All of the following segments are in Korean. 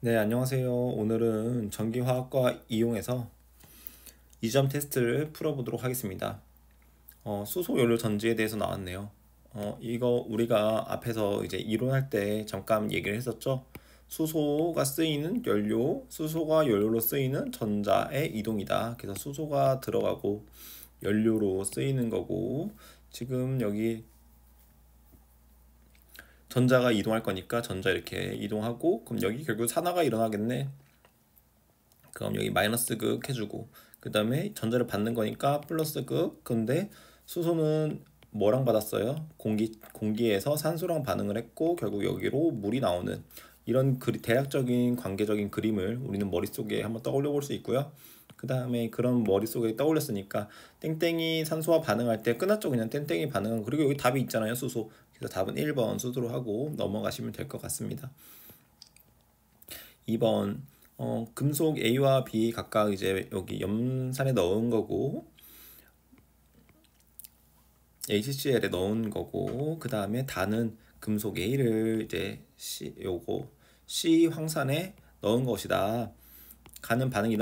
네, 안녕하세요. 오늘은 전기화학과 이용해서 이점 테스트를 풀어보도록 하겠습니다. 수소 연료 전지에 대해서 나왔네요. 이거 우리가 앞에서 이제 이론할 때 잠깐 얘기를 했었죠. 수소가 쓰이는 연료, 수소가 연료로 쓰이는 전자의 이동이다. 그래서 수소가 들어가고 연료로 쓰이는 거고, 지금 여기 전자가 이동할 거니까 전자 이렇게 이동하고, 그럼 여기 결국 산화가 일어나겠네. 그럼 여기 마이너스 극 해주고, 그 다음에 전자를 받는 거니까 플러스 극. 근데 수소는 뭐랑 받았어요? 공기에서 산소랑 반응을 했고 결국 여기로 물이 나오는 이런 대략적인 관계적인 그림을 우리는 머릿속에 한번 떠올려 볼 수 있고요. 그 다음에 그런 머릿속에 떠올렸으니까 땡땡이 산소와 반응할 때 끝났죠. 그냥 땡땡이 반응은. 그리고 여기 답이 있잖아요, 수소. 그래서 답은 1번 수소로 하고 넘어가시면 될 것 같습니다. 2번 금속 A와 B 각각 이제 여기 염산에 넣은 거고 HCl에 넣은 거고, 그 다음에 단은 금속 A를 이제 C 황산에 넣은 것이다. 가는 반응이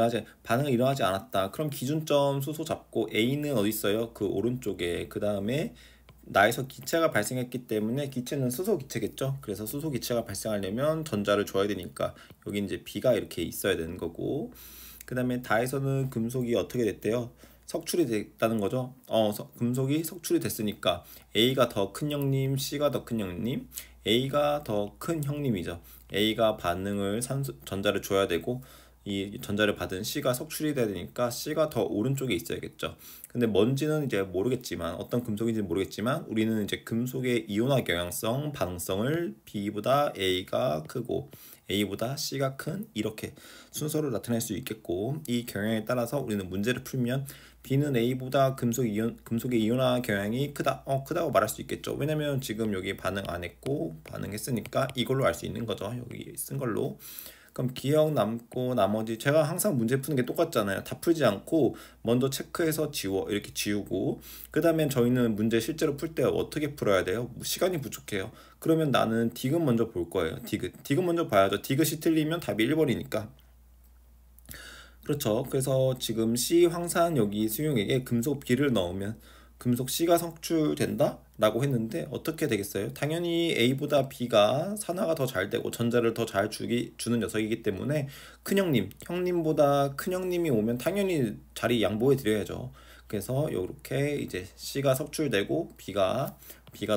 일어나지 않았다. 그럼 기준점 수소 잡고 A는 어디 있어요? 그 오른쪽에. 그 다음에 나에서 기체가 발생했기 때문에 기체는 수소 기체겠죠. 그래서 수소 기체가 발생하려면 전자를 줘야 되니까 여기 이제 B가 이렇게 있어야 되는 거고, 그 다음에 다에서는 금속이 어떻게 됐대요? 석출이 됐다는 거죠. 금속이 석출이 됐으니까 A가 더 큰 형님, C가 더 큰 형님. A가 더 큰 형님이죠. A가 전자를 줘야 되고 이 전자를 받은 C가 석출이 돼야 되니까 C가 더 오른쪽에 있어야겠죠. 근데 뭔지는 이제 모르겠지만, 어떤 금속인지 모르겠지만 우리는 이제 금속의 이온화 경향성, 반응성을 B보다 A가 크고 A보다 C가 큰 이렇게 순서로 나타낼 수 있겠고, 이 경향에 따라서 우리는 문제를 풀면 B는 A보다 금속의 이온화 경향이 크다고 말할 수 있겠죠. 왜냐면 지금 여기 반응 안 했고 반응했으니까 이걸로 알 수 있는 거죠. 여기 쓴 걸로. 그럼 기억 남고 나머지, 제가 항상 문제 푸는 게 똑같잖아요. 다 풀지 않고 먼저 체크해서 이렇게 지우고, 그 다음에 저희는 문제 실제로 풀 때 어떻게 풀어야 돼요? 시간이 부족해요. 그러면 나는 디귿 먼저 볼 거예요. 디귿 먼저 봐야죠. 디귿이 틀리면 답이 1번이니까. 그렇죠. 그래서 지금 C 황산 여기 수용액에 금속 B를 넣으면 금속 C가 석출된다? 라고 했는데 어떻게 되겠어요? 당연히 A보다 B가 산화가 더 잘 되고 전자를 더 잘 주는 녀석이기 때문에 형님보다 큰 형님이 오면 당연히 자리 양보해 드려야죠. 그래서 이렇게 이제 C가 석출되고 B가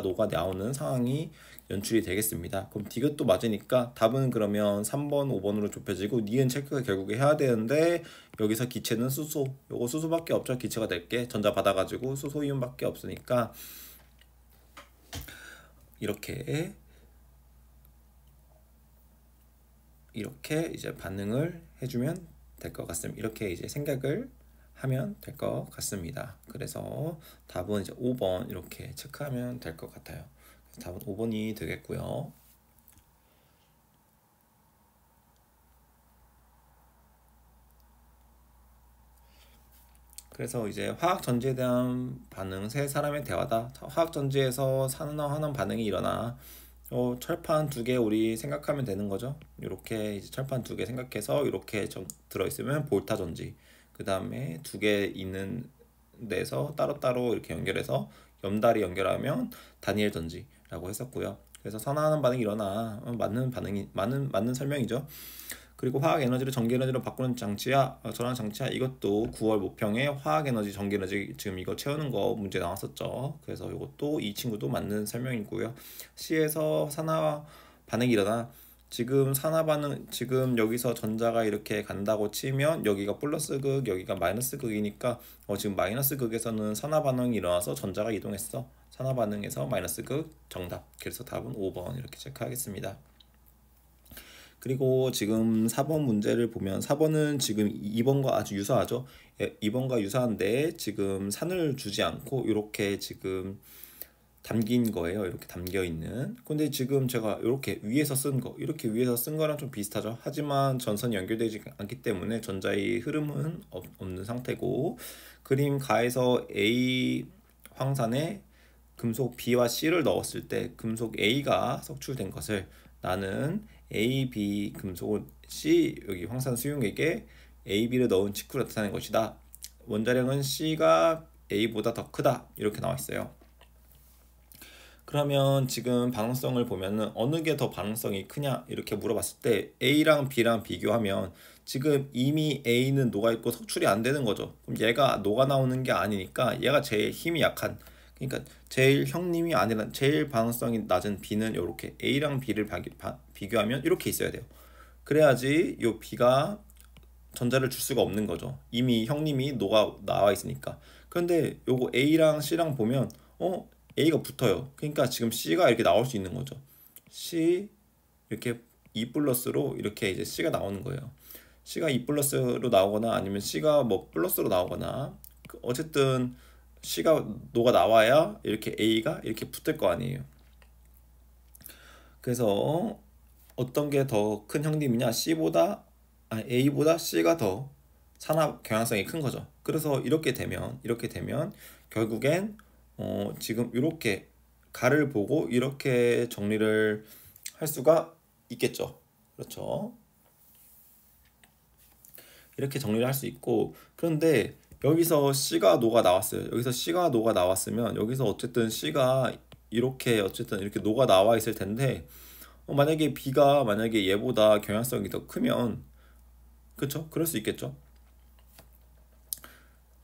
녹아 나오는 상황이 연출이 되겠습니다. 그럼 디귿도 맞으니까 답은 그러면 3번, 5번으로 좁혀지고 니은 체크가 결국에 해야 되는데, 여기서 기체는 수소, 요거 수소밖에 없죠. 기체가 될 게 전자 받아가지고 수소 이온밖에 없으니까 이렇게 이제 반응을 해주면 될 것 같습니다. 이렇게 이제 생각을 하면 될 것 같습니다. 그래서 답은 이제 5번 이렇게 체크하면 될 것 같아요. 답은 5번이 되겠고요. 그래서 이제 화학 전지에 대한 반응, 세 사람의 대화다. 화학 전지에서 산화하는 반응이 일어나. 철판 두 개 우리 생각하면 되는 거죠. 이렇게 이제 철판 두 개 생각해서 이렇게 들어있으면 볼타 전지. 그 다음에 두 개 있는 데서 따로따로 이렇게 연결해서 염다리 연결하면 다니엘 전지라고 했었고요. 그래서 산화하는 반응이 일어나. 맞는 설명이죠. 그리고 화학 에너지를 전기 에너지로 바꾸는 장치야, 전환 장치야. 이것도 9월 모평에 화학 에너지, 전기 에너지 지금 이거 채우는 거 문제 나왔었죠. 그래서 이것도 이 친구도 맞는 설명이고요. C에서 산화 반응이 일어나. 지금 여기서 전자가 이렇게 간다고 치면 여기가 플러스 극, 여기가 마이너스 극이니까 지금 마이너스 극에서는 산화 반응이 일어나서 전자가 이동했어. 산화 반응에서 마이너스 극 정답. 그래서 답은 5번 이렇게 체크하겠습니다. 그리고 지금 4번 문제를 보면 4번은 지금 2번과 아주 유사하죠. 2번과 유사한데 지금 산을 주지 않고 이렇게 지금 담긴 거예요. 이렇게 담겨 있는. 근데 지금 제가 이렇게 위에서 쓴 거랑 좀 비슷하죠. 하지만 전선이 연결되지 않기 때문에 전자의 흐름은 없는 상태고, 그림 가에서 A 황산에 금속 B와 C를 넣었을 때 금속 A가 석출된 것을 나는 A, B 금속을 C 여기 황산 수용액에 A, B를 넣은 직후로 나타낸 것이다. 원자량은 C가 A보다 더 크다. 이렇게 나와 있어요. 그러면 지금 반응성을 보면은 어느 게 더 반응성이 크냐 이렇게 물어봤을 때 A랑 B랑 비교하면 지금 이미 A는 녹아있고 석출이 안 되는 거죠. 그럼 얘가 녹아 나오는 게 아니니까 얘가 제일 힘이 약한, 그러니까 제일 형님이 아니라 제일 반응성이 낮은 B는 이렇게 A랑 B를 비교하면 이렇게 있어야 돼요. 그래야지 요 B가 전자를 줄 수가 없는 거죠. 이미 형님이 녹아 나와 있으니까. 그런데 요거 A랑 C랑 보면 A가 붙어요. 그러니까 지금 C가 이렇게 나올 수 있는 거죠. C 이렇게 E 플러스로 이렇게 이제 C가 나오는 거예요. C가 E 플러스로 나오거나 아니면 C가 뭐 플러스로 나오거나 어쨌든 C가 녹아 나와야 이렇게 A가 이렇게 붙을 거 아니에요. 그래서 어떤 게 더 큰 형님이냐? A보다 C가 더 산화 경향성이 큰 거죠. 그래서 이렇게 되면 결국엔 지금 이렇게 가를 보고 이렇게 정리를 할 수가 있겠죠. 그렇죠. 이렇게 정리를 할 수 있고, 그런데 여기서 C가 녹아 나왔어요. 여기서 C가 녹아 나왔으면 여기서 어쨌든 C가 이렇게 어쨌든 이렇게 녹아 나와 있을 텐데 만약에 B가 만약에 얘보다 경향성이 더 크면 그쵸? 그럴 수 있겠죠.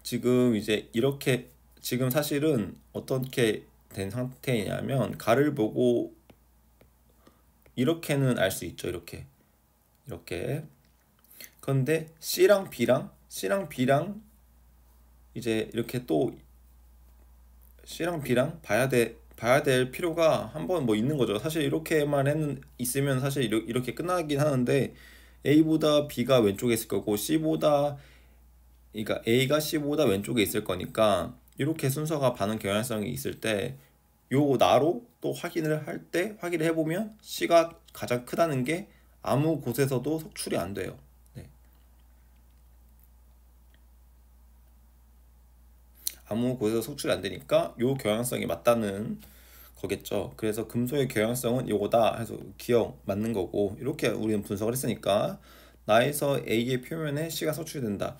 지금 이제 이렇게 지금 사실은 어떻게 된 상태냐면 가를 보고 이렇게는 알 수 있죠. 이렇게 그런데 C랑 B랑 이제 이렇게 또 C랑 B랑 봐야 될 필요가 한번 뭐 있는 거죠. 사실 이렇게만 있으면 사실 이렇게 끝나긴 하는데 A보다 B가 왼쪽에 있을 거고 그러니까 A가 C보다 왼쪽에 있을 거니까 이렇게 순서가 반응 경향성이 있을 때 요 나로 또 확인을 해보면 C가 가장 크다는 게 아무 곳에서도 석출이 안 돼요. 네. 아무 곳에서 석출이 안 되니까 요 경향성이 맞다는 거겠죠. 그래서 금속의 경향성은 요거다 해서 기억 맞는 거고, 이렇게 우리는 분석을 했으니까 나에서 A의 표면에 C가 석출된다.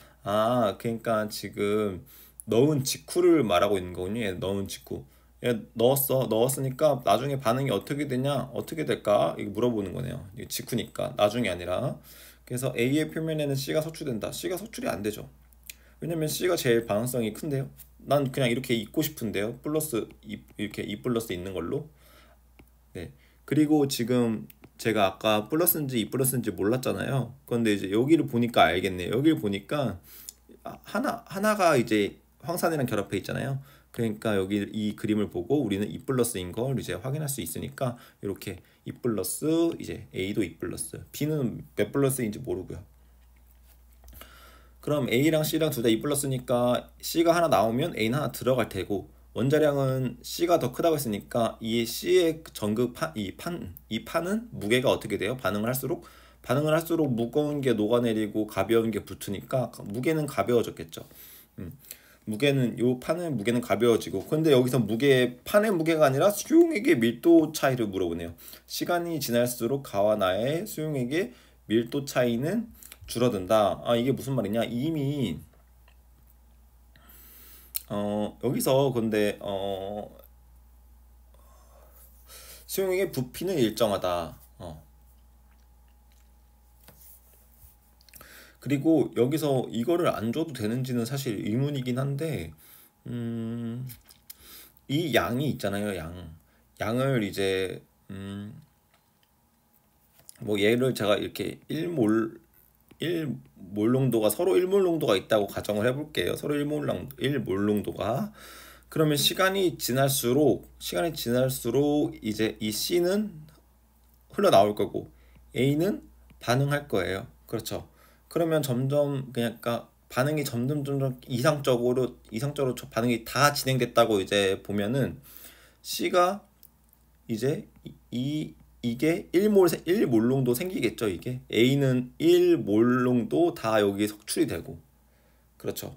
그러니까 지금 넣은 직후를 말하고 있는 거군요. 얘 넣은 직후. 얘 넣었으니까 나중에 반응이 어떻게 되냐, 어떻게 될까 이거 물어보는 거네요. 이게 직후니까 나중이 아니라. 그래서 A의 표면에는 C가 석출된다. C가 석출이 안 되죠. 왜냐면 C가 제일 반응성이 큰데요. 난 그냥 이렇게 있고 싶은데요. 이렇게 E 플러스 있는 걸로. 네. 그리고 지금 제가 아까 플러스인지 E 플러스인지 몰랐잖아요. 그런데 이제 여기를 보니까 알겠네요. 여기를 보니까 하나가 이제 황산이랑 결합해 있잖아요. 그러니까 여기 이 그림을 보고 우리는 E 플러스인 걸 이제 확인할 수 있으니까 이렇게 E 플러스 이제 A도 E 플러스, B는 몇 플러스인지 모르고요. 그럼 A랑 C랑 둘 다 E 플러스니까 C가 하나 나오면 A는 하나 들어갈 테고, 원자량은 C가 더 크다고 했으니까 이 C의 전극 이 판은 무게가 어떻게 돼요? 반응을 할수록 무거운 게 녹아내리고 가벼운 게 붙으니까 무게는 가벼워졌겠죠. 판의 무게는 가벼워지고, 근데 여기서 판의 무게가 아니라 수용액의 밀도 차이를 물어보네요. 시간이 지날수록 가와 나의 수용액의 밀도 차이는 줄어든다. 이게 무슨 말이냐? 이미 여기서 근데 수용액의 부피는 일정하다. 그리고 여기서 이거를 안 줘도 되는지는 사실 의문이긴 한데, 이 양이 있잖아요. 양을 이제 뭐 얘를 제가 이렇게 1몰 농도가 서로 1몰 농도가 있다고 가정을 해볼게요. 서로 1몰 농도가. 그러면 시간이 지날수록 이제 이 C는 흘러나올 거고 A는 반응할 거예요. 그렇죠. 그러면 점점 그러니까 반응이 점점 이상적으로 반응이 다 진행됐다고 이제 보면은 C가 이제 이게 1몰 농도 생기겠죠. 이게 A는 1몰 농도 다 여기 석출이 되고, 그렇죠.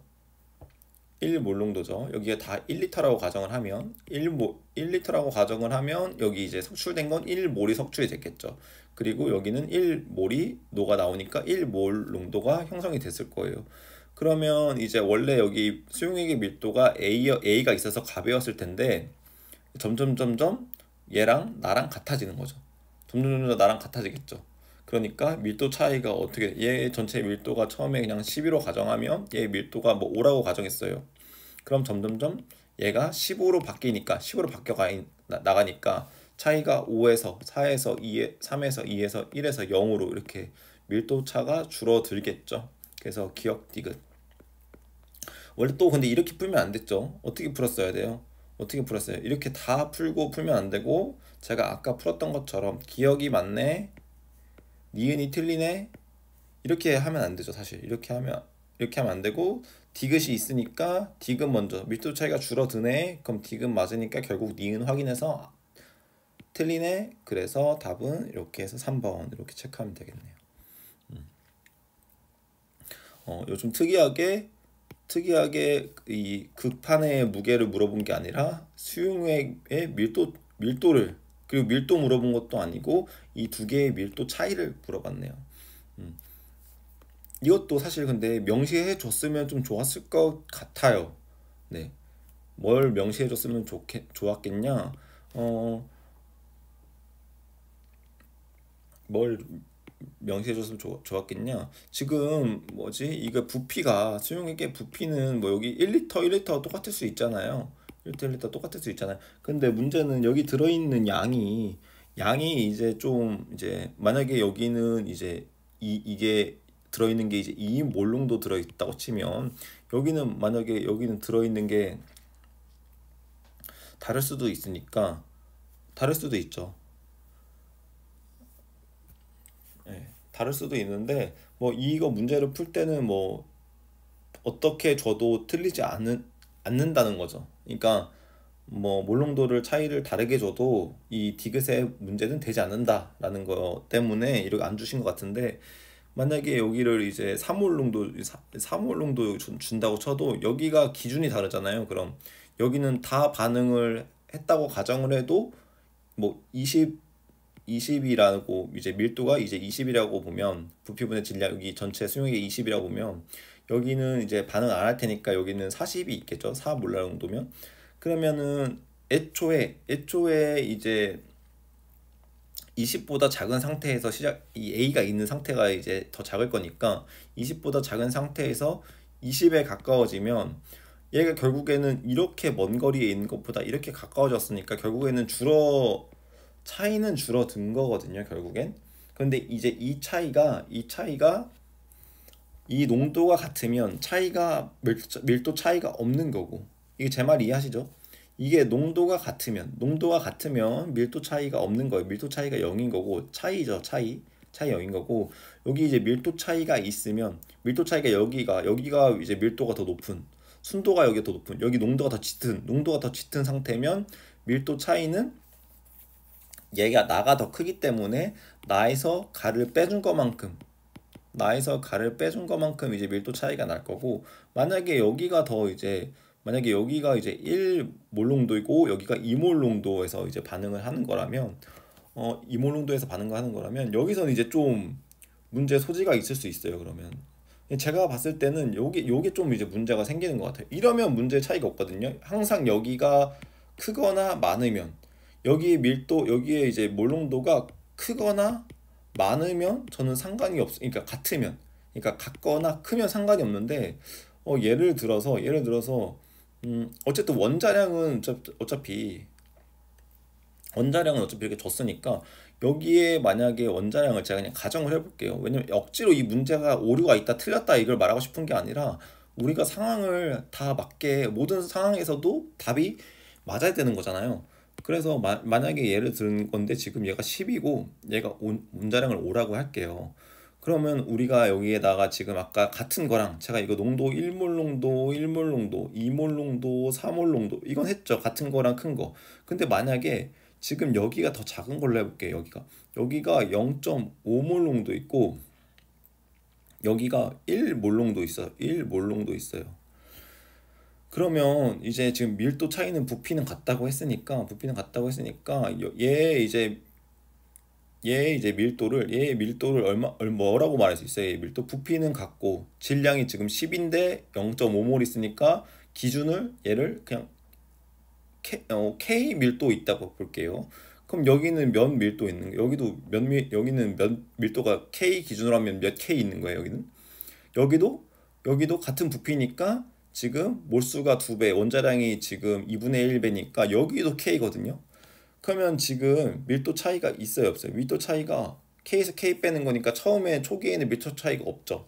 1몰 농도죠. 여기가 다 1리터라고 가정을 하면 1리터라고 가정을 하면 여기 이제 석출된 건 1몰이 석출이 됐겠죠. 그리고 여기는 1몰이 녹아 나오니까 1몰 농도가 형성이 됐을 거예요. 그러면 이제 원래 여기 수용액의 밀도가 A가 있어서 가벼웠을 텐데 점점 얘랑 나랑 같아지는 거죠. 점점 나랑 같아지겠죠. 그러니까 밀도 차이가 어떻게, 얘 전체 밀도가 처음에 그냥 12로 가정하면 얘 밀도가 뭐 5라고 가정했어요. 그럼 점점점 얘가 15로 바뀌니까 10으로 나가니까 차이가 5에서 4에서 2에 3에서 2에서 1에서 0으로 이렇게 밀도 차가 줄어들겠죠. 그래서 기억 디귿. 원래 또 근데 이렇게 풀면 안 됐죠. 어떻게 풀었어야 돼요? 어떻게 풀었어요? 이렇게 다 풀고 풀면 안 되고, 제가 아까 풀었던 것처럼 기억이 맞네, 니은이 틀리네, 이렇게 하면 안 되죠. 사실 이렇게 하면 안 되고, 디귿이 있으니까 디귿 먼저, 밀도 차이가 줄어드네, 그럼 디귿 맞으니까 결국 니은 확인해서 틀리네, 그래서 답은 이렇게 해서 3번 이렇게 체크하면 되겠네요. 요즘 특이하게 이 극판의 무게를 물어본 게 아니라 수용액의 밀도를, 그리고 밀도 물어본 것도 아니고 이 두 개의 밀도 차이를 물어봤네요. 음. 이것도 사실 근데 명시해 줬으면 좀 좋았을 것 같아요. 네. 뭘 명시해 줬으면 좋았겠냐? 뭘 명시해 줬으면 좋았겠냐? 지금 뭐지? 이거 부피가, 수용액의 부피는 뭐 여기 1리터 1리터 똑같을 수 있잖아요. 1리터 1리터 똑같을 수 있잖아요. 근데 문제는 여기 들어있는 양이 이제 좀, 이제 만약에 여기는 이제 이게 들어있는 게 이제 2몰 정도 들어있다고 치면, 여기는 만약에 여기는 들어있는 게 다를 수도 있으니까, 다를 수도 있죠. 예, 다를 수도 있는데 뭐 이거 문제를 풀 때는 뭐 어떻게 줘도 않는다는 거죠. 그러니까 뭐 몰롱도를 차이를 다르게 줘도 이 디귿의 문제는 되지 않는다라는 거 때문에 이렇게 안 주신 것 같은데, 만약에 여기를 이제 3몰롱도 준다고 쳐도 여기가 기준이 다르잖아요. 그럼 여기는 다 반응을 했다고 가정을 해도 뭐 20이라고, 이제 밀도가 이제 20이라고 보면, 부피분의 질량이 전체 수용액이 20이라고 보면, 여기는 이제 반응 안 할 테니까 여기는 40이 있겠죠. 4 몰라 정도면. 그러면은 애초에 이제 20보다 작은 상태에서 이 A가 있는 상태가 이제 더 작을 거니까, 20보다 작은 상태에서 20에 가까워지면 얘가 결국에는 이렇게 먼 거리에 있는 것보다 이렇게 가까워졌으니까 결국에는 차이는 줄어든 거거든요, 결국엔. 근데 이제 이 차이가 이 농도가 같으면 밀도 차이가 없는 거고, 이게 제 말 이해하시죠? 이게 농도가 같으면 밀도 차이가 없는 거예요. 밀도 차이가 0인 거고, 차이 0인 거고, 여기 이제 밀도 차이가 있으면, 밀도 차이가 여기가 이제 밀도가 더 높은, 순도가 여기 더 높은, 여기 농도가 더 짙은 상태면, 밀도 차이는 얘가 나가 더 크기 때문에 나에서 가를 빼준 것만큼 이제 밀도 차이가 날 거고, 만약에 여기가 이제 1몰 농도이고 여기가 2몰 농도에서 이제 반응을 하는 거라면, 2몰 농도에서 반응을 하는 거라면 여기서는 이제 좀 문제 소지가 있을 수 있어요. 그러면 제가 봤을 때는 요게 좀 이제 문제가 생기는 것 같아요. 이러면 문제 차이가 없거든요. 항상 여기가 크거나 많으면, 여기에 이제 몰농도가 크거나 많으면 저는 상관이 그러니까 같거나 크면 상관이 없는데, 예를 들어서 어쨌든 원자량은 어차피 이렇게 줬으니까, 여기에 만약에 원자량을 제가 그냥 가정을 해볼게요. 왜냐면 억지로 이 문제가 오류가 있다 틀렸다 이걸 말하고 싶은 게 아니라, 우리가 상황을 다 맞게 모든 상황에서도 답이 맞아야 되는 거잖아요. 그래서 만약에 예를 든 건데, 지금 얘가 10이고 얘가 원자량을 5라고 할게요. 그러면 우리가 여기에다가 지금 아까 같은 거랑, 제가 이거 농도 1몰 농도, 1몰 농도, 2몰 농도, 3몰 농도 이건 했죠. 같은 거랑 큰 거. 근데 만약에 지금 여기가 더 작은 걸로 해볼게요. 여기가 0.5몰 농도 있고 여기가 1몰 농도 있어요. 1몰 농도 있어요. 그러면 이제 지금 밀도 차이는 부피는 같다고 했으니까 얘 이제 얘의 밀도를 뭐라고 말할 수 있어요? 얘 밀도 부피는 같고 질량이 지금 10인데 0.5몰 있으니까 기준을 얘를 그냥 K 밀도 있다고 볼게요. 그럼 여기는 몇 밀도 있는 거 여기도 여기는 몇 밀도가 K 기준으로 하면 몇 K 있는 거예요, 여기는. 여기도 같은 부피니까 지금 몰수가 2배, 원자량이 지금 2분의 1배니까 여기도 K거든요. 그러면 지금 밀도 차이가 있어요, 없어요? 밀도 차이가 K에서 K 빼는 거니까 처음에 초기에는 밀도 차이가 없죠.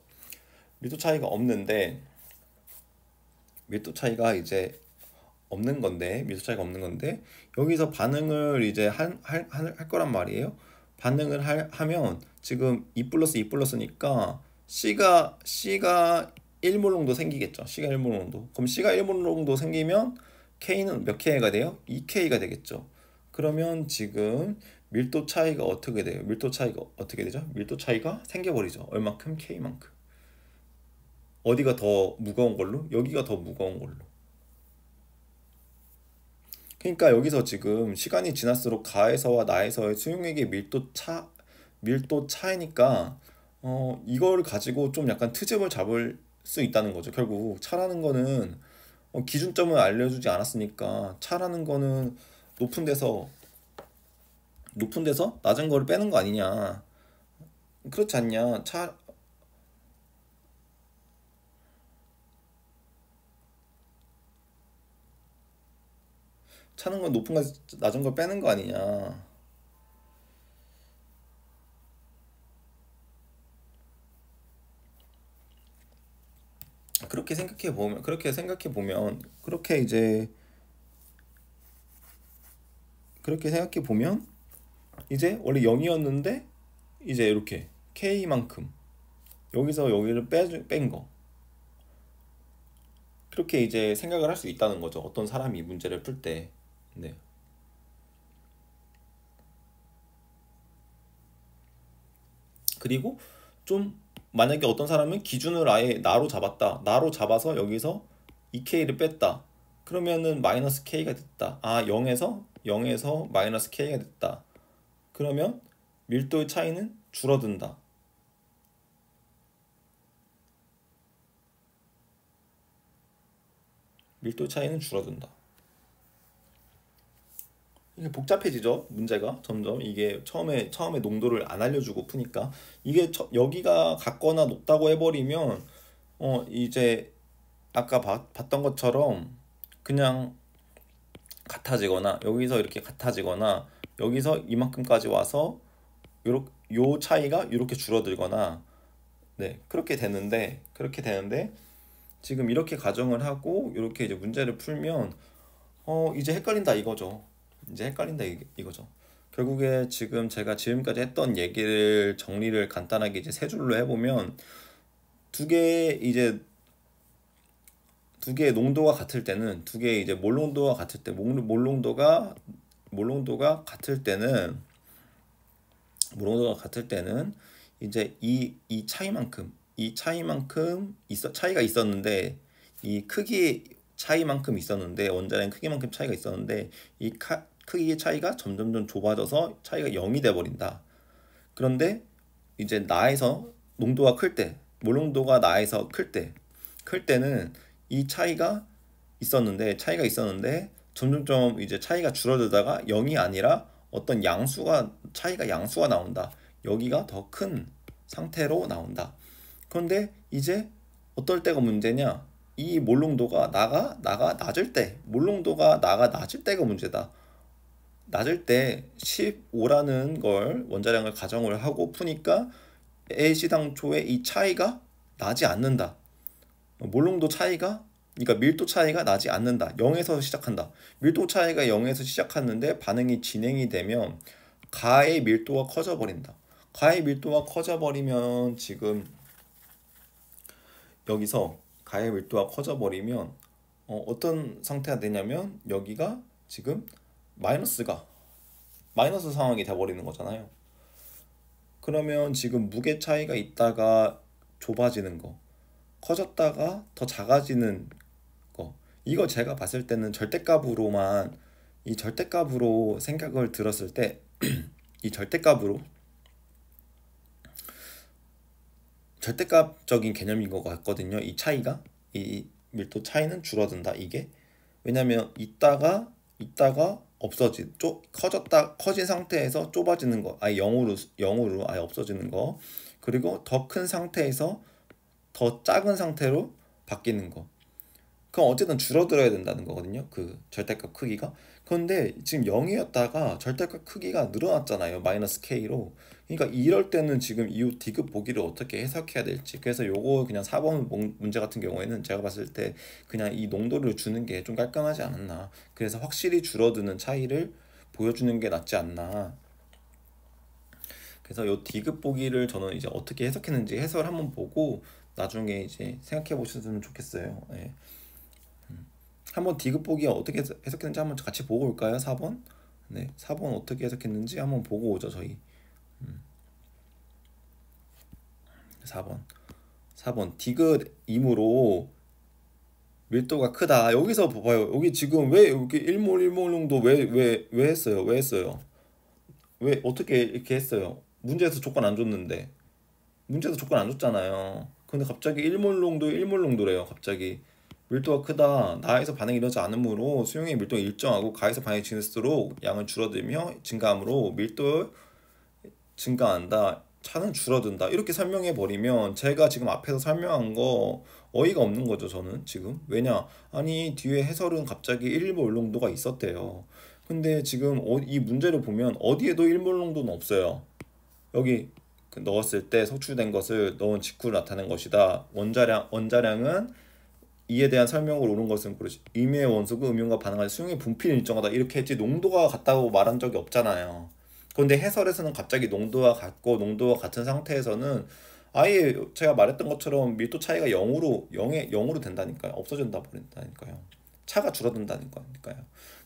밀도 차이가 없는데 밀도 차이가 이제 밀도 차이가 없는 건데 여기서 반응을 이제 할 거란 말이에요. 반응을 하면 지금 2 플러스 2 플러스니까 C가 1몰 정도 생기겠죠. C가 1몰 정도. 그럼 C가 1몰 정도 생기면 K는 몇 K가 돼요? 2K가 되겠죠. 그러면 지금 밀도 차이가 어떻게 돼요? 밀도 차이가 어떻게 되죠? 밀도 차이가 생겨버리죠. 얼마큼? K만큼. 어디가 더 무거운 걸로? 여기가 더 무거운 걸로. 그러니까 여기서 지금 시간이 지날수록 가에서와 나에서의 수용액의 밀도 차이니까 이걸 가지고 좀 약간 트집을 잡을 수 있다는 거죠. 결국 차라는 거는 기준점을 알려주지 않았으니까 차라는 거는 높은 데서 낮은 거를 빼는 거 아니냐. 그렇지 않냐. 차는 건 높은 거 낮은 걸 빼는 거 아니냐. 그렇게 생각해 보면 이제 원래 0이었는데 이제 이렇게 K만큼 여기서 여기를 뺀 거. 그렇게 이제 생각을 할 수 있다는 거죠. 어떤 사람이 문제를 풀 때. 네. 그리고 좀 만약에 어떤 사람은 기준을 아예 나로 잡았다. 나로 잡아서 여기서 2K를 뺐다. 그러면은 마이너스 K가 됐다. 0에서 마이너스 K가 됐다. 그러면 밀도의 차이는 줄어든다. 밀도 차이는 줄어든다. 이게 복잡해지죠, 문제가. 점점 이게 처음에 농도를 안 알려주고 푸니까 이게 여기가 같거나 높다고 해버리면 이제 아까 봤던 것처럼 그냥 같아지거나 여기서 이렇게 같아지거나 여기서 이만큼까지 와서 요 차이가 이렇게 줄어들거나 네 그렇게 되는데 지금 이렇게 가정을 하고 이렇게 이제 문제를 풀면 이제 헷갈린다 이거죠. 이제 헷갈린다 이거죠. 결국에 지금 제가 지금까지 했던 얘기를 정리를 간단하게 이제 세 줄로 해보면 두 개의 농도가 같을 때는 두 개의 이제 몰농도가 같을 때 몰농도가 같을 때는 이제 이 차이만큼 차이가 있었는데 이 크기 차이만큼 있었는데 원자량 크기만큼 차이가 있었는데 이 크기의 차이가 점점점 좁아져서 차이가 0이 돼 버린다. 그런데 이제 나에서 농도가 클 때, 몰농도가 나에서 클 때는 이 차이가 있었는데 점점점 이제 차이가 줄어들다가 0이 아니라 어떤 차이가 양수가 나온다. 여기가 더 큰 상태로 나온다. 그런데 이제 어떨 때가 문제냐? 이 몰농도가 몰농도가 나가 낮을 때가 문제다. 낮을 때 15라는 걸 원자량을 가정을 하고 푸니까 애시당초에 이 차이가 나지 않는다. 몰농도 차이가 그러니까 밀도 차이가 나지 않는다. 0에서 시작한다. 밀도 차이가 0에서 시작하는데 반응이 진행이 되면 가의 밀도가 커져 버린다. 가의 밀도가 커져 버리면 지금 여기서 가의 밀도가 커져 버리면 어떤 상태가 되냐면 여기가 지금 마이너스 상황이 돼 버리는 거잖아요. 그러면 지금 무게 차이가 있다가 좁아지는 거, 커졌다가 더 작아지는 거. 이거 제가 봤을 때는 절대값으로 생각을 들었을 때 이 절대값으로 절대값적인 개념인 것 같거든요. 이 차이가, 이 밀도 차이는 줄어든다 이게. 왜냐면 있다가 커진 상태에서 좁아지는 거, 아예 0으로 아예 없어지는 거, 그리고 더 큰 상태에서 더 작은 상태로 바뀌는 거. 그럼 어쨌든 줄어들어야 된다는 거거든요. 그 절대값 크기가. 그런데 지금 0이었다가 절대값 크기가 늘어났잖아요. 마이너스 K로. 그러니까 이럴 때는 지금 이 디귿 보기를 어떻게 해석해야 될지. 그래서 요거 그냥 4번 문제 같은 경우에는 제가 봤을 때 그냥 이 농도를 주는 게 좀 깔끔하지 않았나. 그래서 확실히 줄어드는 차이를 보여주는 게 낫지 않나. 그래서 요 디귿 보기를 저는 이제 어떻게 해석했는지 해설 한번 보고 나중에 이제 생각해 보셨으면 좋겠어요. 예. 한번 디귿 보기 어떻게 해석했는지 한번 같이 보고 올까요? 4번? 네, 4번 어떻게 해석했는지 한번 보고 오죠, 저희. 4번. 4번. 디귿이므로 밀도가 크다. 여기서 봐봐요. 여기 지금 왜 여기 1몰 1몰 정도 왜 했어요? 왜 했어요? 왜 어떻게 이렇게 했어요? 문제에서 조건 안 줬는데. 문제에서 조건 안 줬잖아요. 근데 갑자기 1몰 농도 1몰 농도래요. 갑자기. 밀도가 크다. 나에서 반응이 이러지 않으므로 수용의 밀도가 일정하고 가에서 반응이 증가할수록 양은 줄어들며 증가함으로 밀도 증가한다. 차는 줄어든다. 이렇게 설명해 버리면 제가 지금 앞에서 설명한 거 어이가 없는 거죠, 저는 지금. 왜냐? 아니, 뒤에 해설은 갑자기 1몰 농도가 있었대요. 근데 지금 이 문제를 보면 어디에도 1몰 농도는 없어요. 여기 넣었을 때 석출된 것을 넣은 직후 나타낸 것이다. 원자량은 이에 대한 설명을 옳은 것은 그렇지. 임의의 원소가 음용과 반응할 수용의 분필이 일정하다. 이렇게 했지 농도가 같다고 말한 적이 없잖아요. 그런데 해설에서는 갑자기 농도와 같고 농도와 같은 상태에서는 아예 제가 말했던 것처럼 밀도 차이가 0으로 된다니까요. 없어진다 버린다니까요. 차가 줄어든다는 거니까요.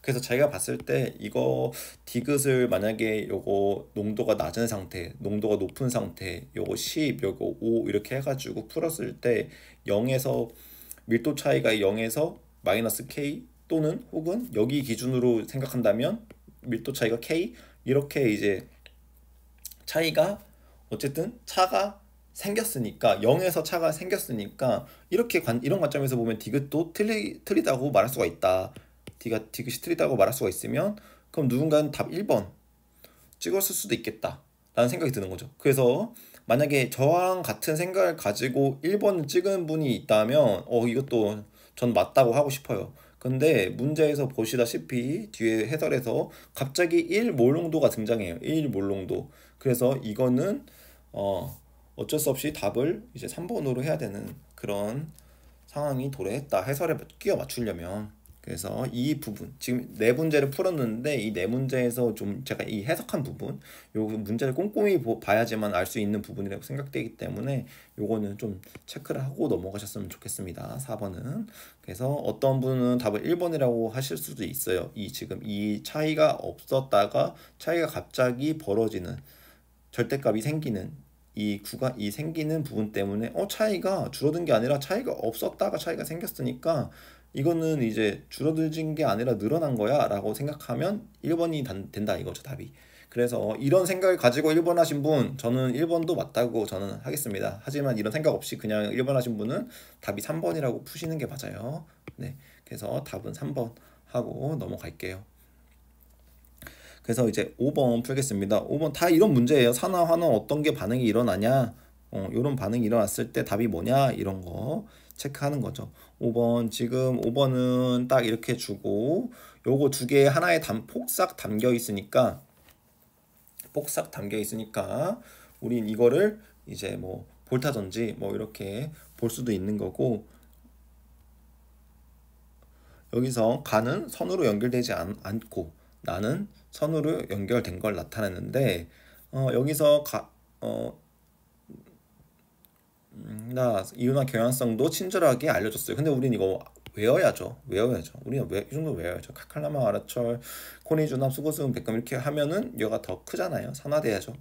그래서 제가 봤을 때 이거 디귿을 만약에 요거 농도가 낮은 상태, 농도가 높은 상태, 요거 10, 요거 5 이렇게 해가지고 풀었을 때 0에서 밀도 차이가 0에서 마이너스 K 또는 혹은 여기 기준으로 생각한다면 밀도 차이가 K 이렇게 이제 차이가 어쨌든 차가 생겼으니까 0에서 차가 생겼으니까 이런 관점에서 보면 디귿도 틀리다고 말할 수가 있다. 디귿이 틀리다고 말할 수가 있으면 그럼 누군가는 답 1번 찍었을 수도 있겠다 라는 생각이 드는 거죠. 그래서 만약에 저랑 같은 생각을 가지고 1번을 찍은 분이 있다면 이것도 전 맞다고 하고 싶어요. 근데 문제에서 보시다시피 뒤에 해설에서 갑자기 1몰농도가 등장해요. 1몰농도. 그래서 이거는 어쩔 수 없이 답을 이제 3번으로 해야 되는 그런 상황이 도래했다. 해설에 끼워 맞추려면. 그래서 이 부분 지금 네 문제를 풀었는데 이 네 문제에서 좀 제가 이 해석한 부분 요 문제를 꼼꼼히 봐야지만 알 수 있는 부분이라고 생각되기 때문에 요거는 좀 체크를 하고 넘어가셨으면 좋겠습니다. 4번은. 그래서 어떤 분은 답을 1번이라고 하실 수도 있어요. 지금 이 차이가 없었다가 차이가 갑자기 벌어지는 절대값이 생기는 이 생기는 부분 때문에 차이가 줄어든 게 아니라 차이가 없었다가 차이가 생겼으니까 이거는 이제 줄어든 게 아니라 늘어난 거야 라고 생각하면 1번이 된다 이거죠, 답이. 그래서 이런 생각을 가지고 1번 하신 분, 저는 1번도 맞다고 저는 하겠습니다. 하지만 이런 생각 없이 그냥 1번 하신 분은 답이 3번이라고 푸시는 게 맞아요. 네, 그래서 답은 3번 하고 넘어갈게요. 그래서 이제 5번 풀겠습니다. 5번 다 이런 문제예요. 산화, 환원 어떤 게 반응이 일어나냐, 이런 반응이 일어났을 때 답이 뭐냐 이런 거 체크하는 거죠. 5번 지금 5번은 딱 이렇게 주고 요거 두 개 하나에 폭삭 담겨 있으니까 우린 이거를 이제 뭐 볼타든지 뭐 이렇게 볼 수도 있는 거고, 여기서 가는 선으로 연결되지 않고 나는 선으로 연결된 걸 나타내는데 여기서 나 이윤화 경향성도 친절하게 알려줬어요. 근데 우린 이거 외워야죠. 우리는 이 정도 외워야죠. 카칼라마, 아라철, 코니준합, 수고수음, 백금 이렇게 하면은 얘가 더 크잖아요. 산화돼야죠.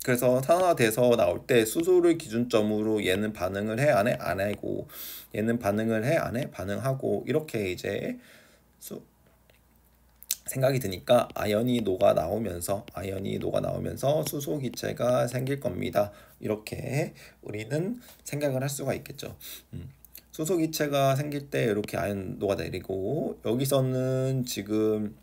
그래서 산화돼서 나올 때 수소를 기준점으로 얘는 반응을 해, 안 하고 얘는 반응을 해, 안 해, 반응하고 이렇게 이제 생각이 드니까 아연이 녹아 나오면서 수소 기체가 생길 겁니다. 이렇게 우리는 생각을 할 수가 있겠죠. 수소 기체가 생길 때 이렇게 아연 녹아내리고 여기서는 지금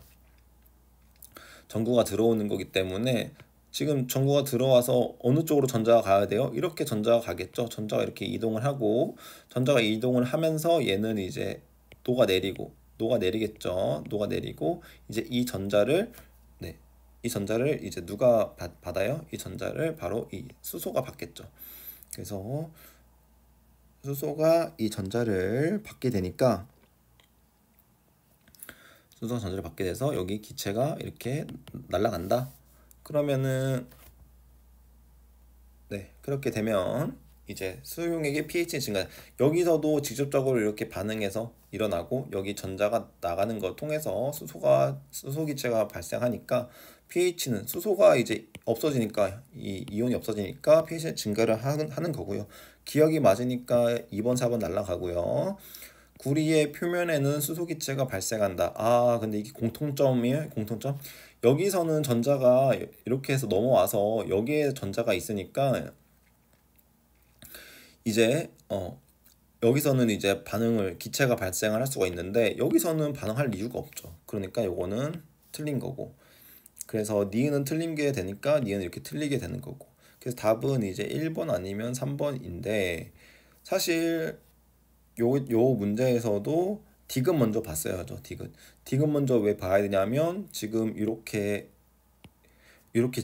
전구가 들어오는 거기 때문에 지금 전구가 들어와서 어느 쪽으로 전자가 가야 돼요? 이렇게 전자가 가겠죠. 전자가 이렇게 이동을 하고 전자가 이동을 하면서 얘는 이제 녹아내리겠죠. 녹아내리고 이제 이 전자를 이제 누가 받아요? 이 전자를 바로 이 수소가 받겠죠. 그래서 수소가 이 전자를 받게 되니까 수소 전자를 받게 돼서 여기 기체가 이렇게 날아간다. 그러면은 그렇게 되면 이제 수용액의 pH 증가. 여기서도 직접적으로 이렇게 반응해서 일어나고 여기 전자가 나가는 걸 통해서 수소 기체가 발생하니까 pH는 수소가 이제 없어지니까 이 이온이 없어지니까 pH 증가를 하는 거고요. 기억이 맞으니까 2번, 4번 날아가고요. 구리의 표면에는 수소 기체가 발생한다. 아, 근데 이게 공통점이에요. 공통점. 여기서는 전자가 이렇게 해서 넘어와서 여기에 전자가 있으니까 이제 여기서는 이제 기체가 발생을 할 수가 있는데 여기서는 반응할 이유가 없죠. 그러니까 요거는 틀린 거고. 그래서 니은은 틀린 게 되니까 니은 이렇게 틀리게 되는 거고. 그래서 답은 이제 1번 아니면 3번인데 사실 요 문제에서도 디귿 먼저 봤어요. 디귿 먼저 왜 봐야 되냐면 지금 이렇게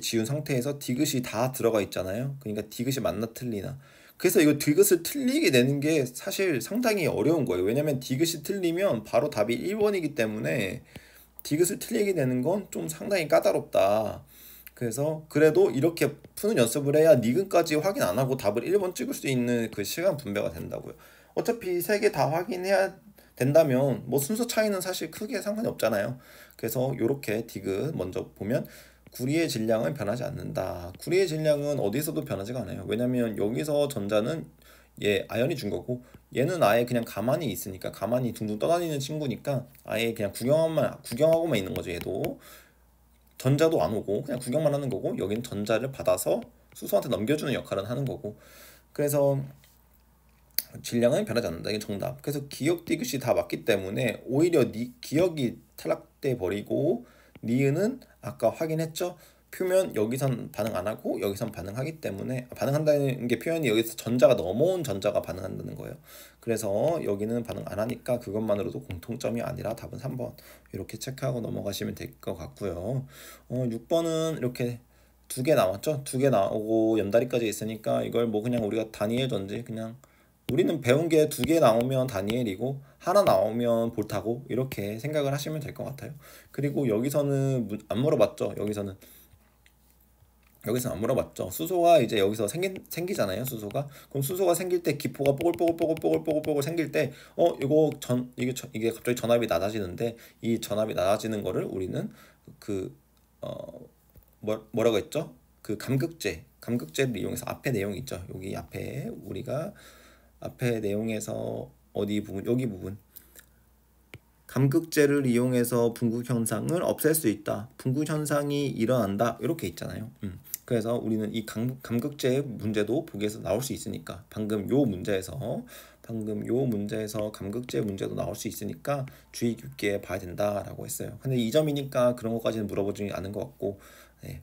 지운 상태에서 디귿이 다 들어가 있잖아요. 그러니까 디귿이 맞나 틀리나. 그래서 이거 디귿을 틀리게 되는 게 사실 상당히 어려운 거예요. 왜냐면 디귿이 틀리면 바로 답이 1번이기 때문에 디귿을 틀리게 되는 건 좀 상당히 까다롭다. 그래서 그래도 이렇게 푸는 연습을 해야 니은까지 확인 안 하고 답을 1번 찍을 수 있는 그 시간 분배가 된다고요. 어차피 세 개 다 확인해야 된다면 뭐 순서 차이는 사실 크게 상관이 없잖아요. 그래서 이렇게 디귿 먼저 보면 구리의 질량은 변하지 않는다. 구리의 질량은 어디서도 변하지가 않아요. 왜냐면 여기서 전자는 얘 아연이 준 거고 얘는 아예 그냥 가만히 있으니까 가만히 둥둥 떠다니는 친구니까 아예 그냥 구경하고만 있는 거죠. 얘도 전자도 안 오고 그냥 구경만 하는 거고 여기는 전자를 받아서 수소한테 넘겨주는 역할은 하는 거고 그래서 질량은 변하지 않는다. 이게 정답. 그래서 기억 디귿이 다 맞기 때문에 오히려 기억이 탈락돼 버리고 니은은 아까 확인했죠? 표면 여기선 반응 안 하고 여기선 반응하기 때문에 반응한다는 게 표현이 여기서 전자가 넘어온 전자가 반응한다는 거예요. 그래서 여기는 반응 안 하니까 그것만으로도 공통점이 아니라 답은 3번 이렇게 체크하고 넘어가시면 될 것 같고요. 6번은 이렇게 두 개 나왔죠? 두 개 나오고 연다리까지 있으니까 이걸 뭐 그냥 우리가 다니엘 전지 그냥 우리는 배운 게 두 개 나오면 다니엘이고 하나 나오면 볼타고 이렇게 생각을 하시면 될 것 같아요. 그리고 여기서는 안 물어봤죠. 여기서는 안 물어봤죠. 수소가 이제 여기서 생기잖아요. 수소가. 그럼 수소가 생길 때 기포가 뽀글뽀글 생길 때 이게 갑자기 전압이 낮아지는데 이 전압이 낮아지는 거를 우리는 그 뭐라고 했죠? 그 감극제를 이용해서 앞에 내용 있죠. 여기 앞에 우리가 앞에 내용에서 어디 부분 여기 부분 감극제를 이용해서 분구 현상을 없앨 수 있다. 분구 현상이 일어난다. 이렇게 있잖아요. 그래서 우리는 이 감극제 문제도 보기에서 나올 수 있으니까 방금 요 문제에서 감극제 문제도 나올 수 있으니까 주의 깊게 봐야 된다라고 했어요. 근데 2점이니까 그런 것까지는 물어보지 않은 것 같고 네.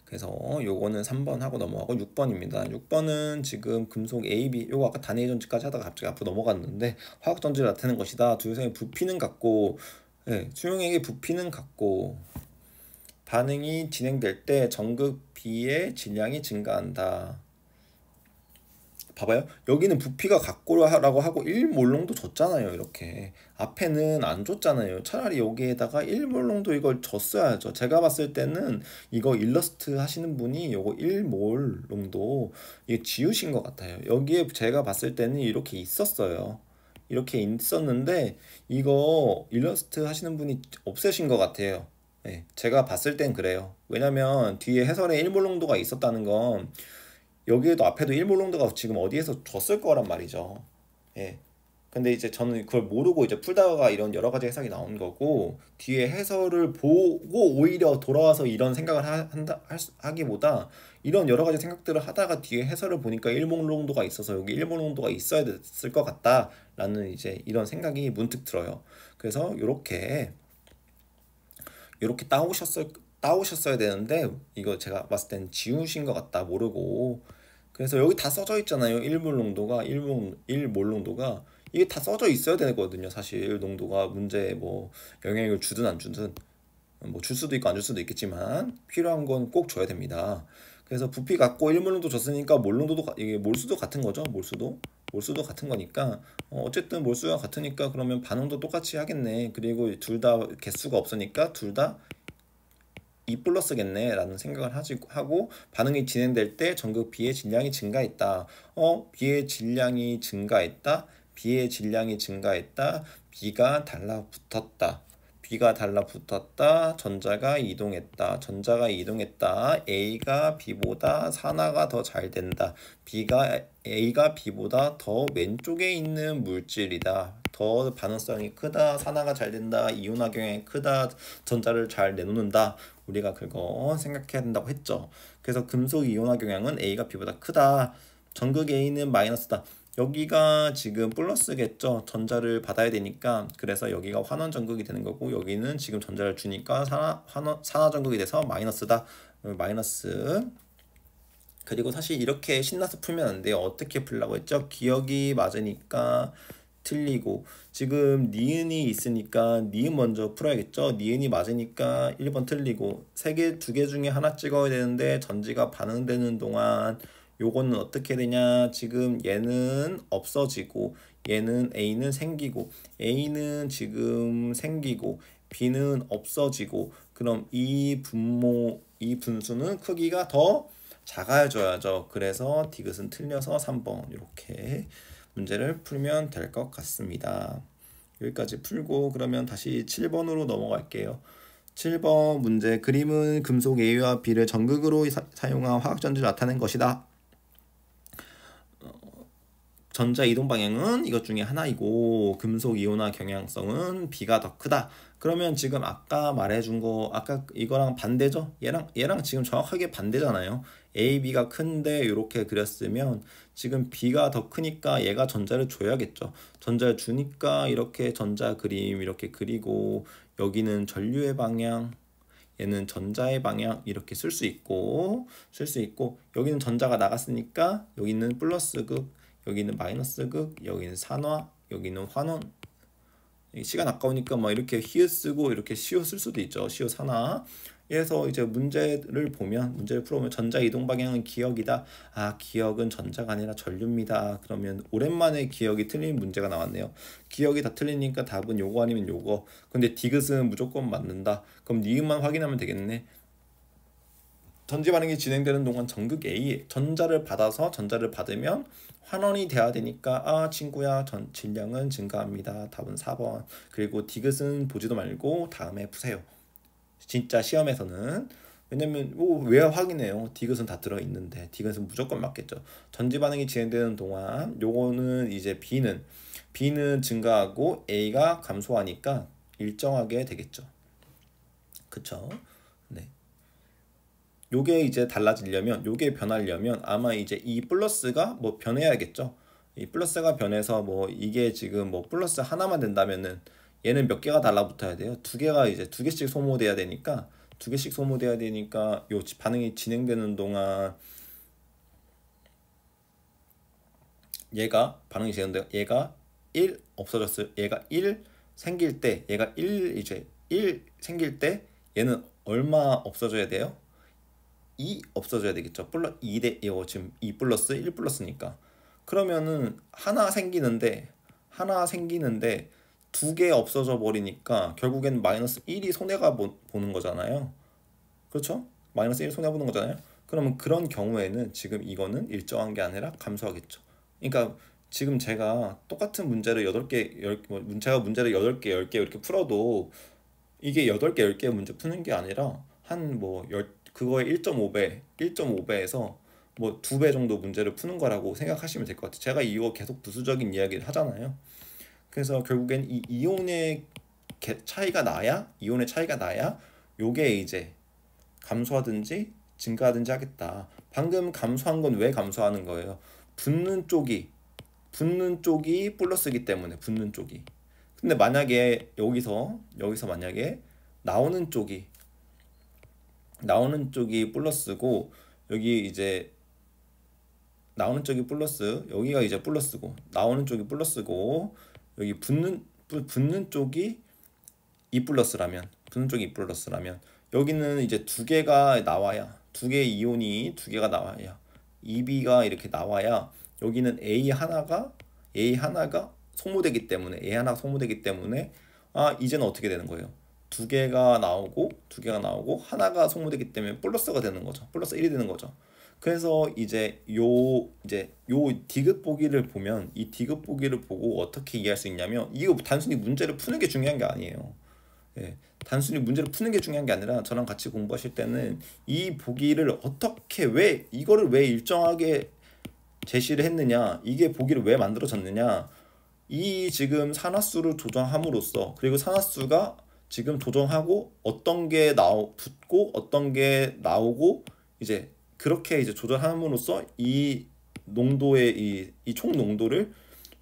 그래서 요거는 3번 하고 넘어가고 6번입니다. 6번은 지금 금속 AB 요거 아까 단일 전지까지 하다가 갑자기 앞으로 넘어갔는데 화학 전지를 나타내는 것이다. 두 유성의 부피는 같고 수용액의 부피는 같고 반응이 진행될 때 전극 B의 질량이 증가한다. 봐봐요. 여기는 부피가 같고라고 하고 1몰롱도 줬잖아요. 이렇게 앞에는 안 줬잖아요. 차라리 여기에다가 1몰롱도 이걸 줬어야죠. 제가 봤을 때는 이거 일러스트 하시는 분이 요거 1몰롱도 이게 지우신 것 같아요. 여기에 제가 봤을 때는 이렇게 있었어요. 이렇게 있었는데 이거 일러스트 하시는 분이 없애신 것 같아요. 네, 제가 봤을 땐 그래요. 왜냐면 뒤에 해설에 1몰롱도가 있었다는 건 여기에도 앞에도 1몰롱도가 지금 어디에서 줬을 거란 말이죠. 예. 근데 이제 저는 그걸 모르고 이제 풀다가 이런 여러 가지 해석이 나온 거고, 뒤에 해설을 보고 오히려 돌아와서 이런 생각을 하기보다 이런 여러 가지 생각들을 하다가 뒤에 해설을 보니까 일몰롱도가 있어서 여기 일몰롱도가 있어야 됐을 것 같다라는 이제 이런 생각이 문득 들어요. 그래서 요렇게 따오셨어야 되는데 이거 제가 봤을 땐 지우신 것 같다, 모르고. 그래서 여기 다 써져 있잖아요. 일몰농도가 이게 다 써져 있어야 되거든요. 사실 농도가 문제에 뭐 영향을 주든 안 주든, 뭐 줄 수도 있고 안 줄 수도 있겠지만 필요한 건 꼭 줘야 됩니다. 그래서 부피 같고 일몰농도 줬으니까 이게 몰수도 같은 거죠. 몰수도 같은 거니까, 어쨌든 몰수가 같으니까 그러면 반응도 똑같이 하겠네. 그리고 둘 다 개수가 없으니까 둘 다 E 플러스겠네 라는 생각을 하고, 반응이 진행될 때 전극 B의 질량이 증가했다. B의 질량이 증가했다. B의 질량이 증가했다. B가 달라붙었다. B가 달라붙었다. 전자가 이동했다. A가 B보다 산화가 더 잘 된다. A가 B보다 더 왼쪽에 있는 물질이다. 더 반응성이 크다. 산화가 잘 된다. 이온화 경향이 크다. 전자를 잘 내놓는다. 우리가 그거 생각해야 된다고 했죠. 그래서 금속 이온화 경향은 A가 B보다 크다. 전극 A는 마이너스다. 여기가 지금 플러스겠죠. 전자를 받아야 되니까. 그래서 여기가 환원 전극이 되는 거고, 여기는 지금 전자를 주니까 산화 전극이 돼서 마이너스다. 마이너스. 그리고 사실 이렇게 신나서 풀면 안 돼요. 어떻게 풀라고 했죠? 기억이 맞으니까 틀리고, 지금 니은이 있으니까 니은 먼저 풀어야겠죠. 니은이 맞으니까 1번 틀리고, 두 개 중에 하나 찍어야 되는데 전지가 반응되는 동안 요거는 어떻게 되냐. 지금 얘는 없어지고 얘는 A는 생기고, A는 지금 생기고 B는 없어지고, 그럼 이 분수는 크기가 더 작아져야죠. 그래서 디귿은 틀려서 3번 이렇게 문제를 풀면 될 것 같습니다. 여기까지 풀고 그러면 다시 7번으로 넘어갈게요. 7번 문제, 그림은 금속 A와 B를 전극으로 사용한 화학전지를 나타낸 것이다. 전자 이동 방향은 이것 중에 하나이고 금속 이온화 경향성은 B가 더 크다. 그러면 지금 아까 말해준 거, 아까 이거랑 반대죠? 얘랑 지금 정확하게 반대잖아요. A, B가 큰데 이렇게 그렸으면 지금 B가 더 크니까 얘가 전자를 줘야겠죠. 전자를 주니까 이렇게 전자 그림 이렇게 그리고, 여기는 전류의 방향, 얘는 전자의 방향 이렇게 쓸 수 있고, 여기는 전자가 나갔으니까 여기는 플러스극, 여기는 마이너스극, 여기는 산화, 여기는 환원. 시간 아까우니까 막 이렇게 히읗 쓰고 이렇게 시옷 쓸 수도 있죠. 시옷 산화. 그래서 이제 문제를 풀어보면 전자 이동 방향은 기역이다. 기역은 전자가 아니라 전류입니다. 그러면 오랜만에 기역이 틀린 문제가 나왔네요. 기역이 다 틀리니까 답은 요거 아니면 요거. 근데 디귿은 무조건 맞는다. 그럼 니은만 확인하면 되겠네. 전지 반응이 진행되는 동안 전극 A, 전자를 받으면 환원이 돼야 되니까, 친구야, 질량은 증가합니다. 답은 4번. 그리고 디귿은 보지도 말고 다음에 푸세요. 진짜 시험에서는. 왜냐면 왜 확인해요? 디귿은 다 들어있는데. 디귿은 무조건 맞겠죠. 전지 반응이 진행되는 동안 요거는 이제 B는 증가하고 A가 감소하니까 일정하게 되겠죠. 그쵸? 네. 요게 이제 달라지려면, 요게 변하려면 아마 이제 이 플러스가 뭐 변해야겠죠. 이 플러스가 변해서 뭐 이게 지금 뭐 플러스 하나만 된다면은 얘는 몇 개가 달라붙어야 돼요. 두 개씩 소모돼야 되니까, 요 반응이 진행되는 동안 얘가 1 없어졌어요. 얘가 1 생길 때, 얘는 얼마 없어져야 돼요? 2 없어져야 되겠죠. 2대 이거 지금 2 플러스 1 플러스니까. 그러면은 하나 생기는데 두 개 없어져 버리니까 결국엔 마이너스 1이 손해가 보는 거잖아요. 그렇죠? 마이너스 1 손해 보는 거잖아요. 그러면 그런 경우에는 지금 이거는 일정한 게 아니라 감소하겠죠. 그러니까 지금 제가 똑같은 문제를 8개, 제가 문제를 8개, 10개 이렇게 풀어도 이게 8개, 10개 문제 푸는 게 아니라 한 뭐 그거의 1.5배에서 뭐 2배 정도 문제를 푸는 거라고 생각하시면 될 것 같아요. 제가 이거 계속 부수적인 이야기를 하잖아요. 그래서 결국엔 이 이온의 차이가 나야, 요게 이제 감소하든지 증가하든지 하겠다. 방금 감소한 건 왜 감소하는 거예요? 붙는 쪽이 플러스이기 때문에, 붙는 쪽이. 근데 만약에 여기서 만약에 나오는 쪽이 플러스고, 여기 이제 나오는 쪽이 플러스, 여기가 이제 플러스고, 나오는 쪽이 플러스고, 여기 붙는 쪽이 E 플러스라면, 여기는 이제 두 개가 나와야, 두 개의 이온이 두 개가 나와야, EB가 이렇게 나와야, 여기는 A 하나가 소모되기 때문에, 이제는 어떻게 되는 거예요? 두 개가 나오고 하나가 소모되기 때문에 플러스가 되는 거죠. 플러스 1이 되는 거죠. 그래서 요 디귿 보기를 보면, 이 디귿 보기를 보고 어떻게 이해할 수 있냐면, 이거 단순히 문제를 푸는 게 중요한 게 아니에요. 예, 단순히 문제를 푸는 게 중요한 게 아니라, 저랑 같이 공부하실 때는 이 보기를 이거를 왜 일정하게 제시를 했느냐, 이게 보기를 왜 만들어졌느냐, 이 지금 산화수를 조정함으로써, 그리고 산화수가 지금 조정하고 어떤 게 붙고 어떤 게 나오고, 이제 그렇게 이제 조절함으로써 이 농도의 이 총 농도를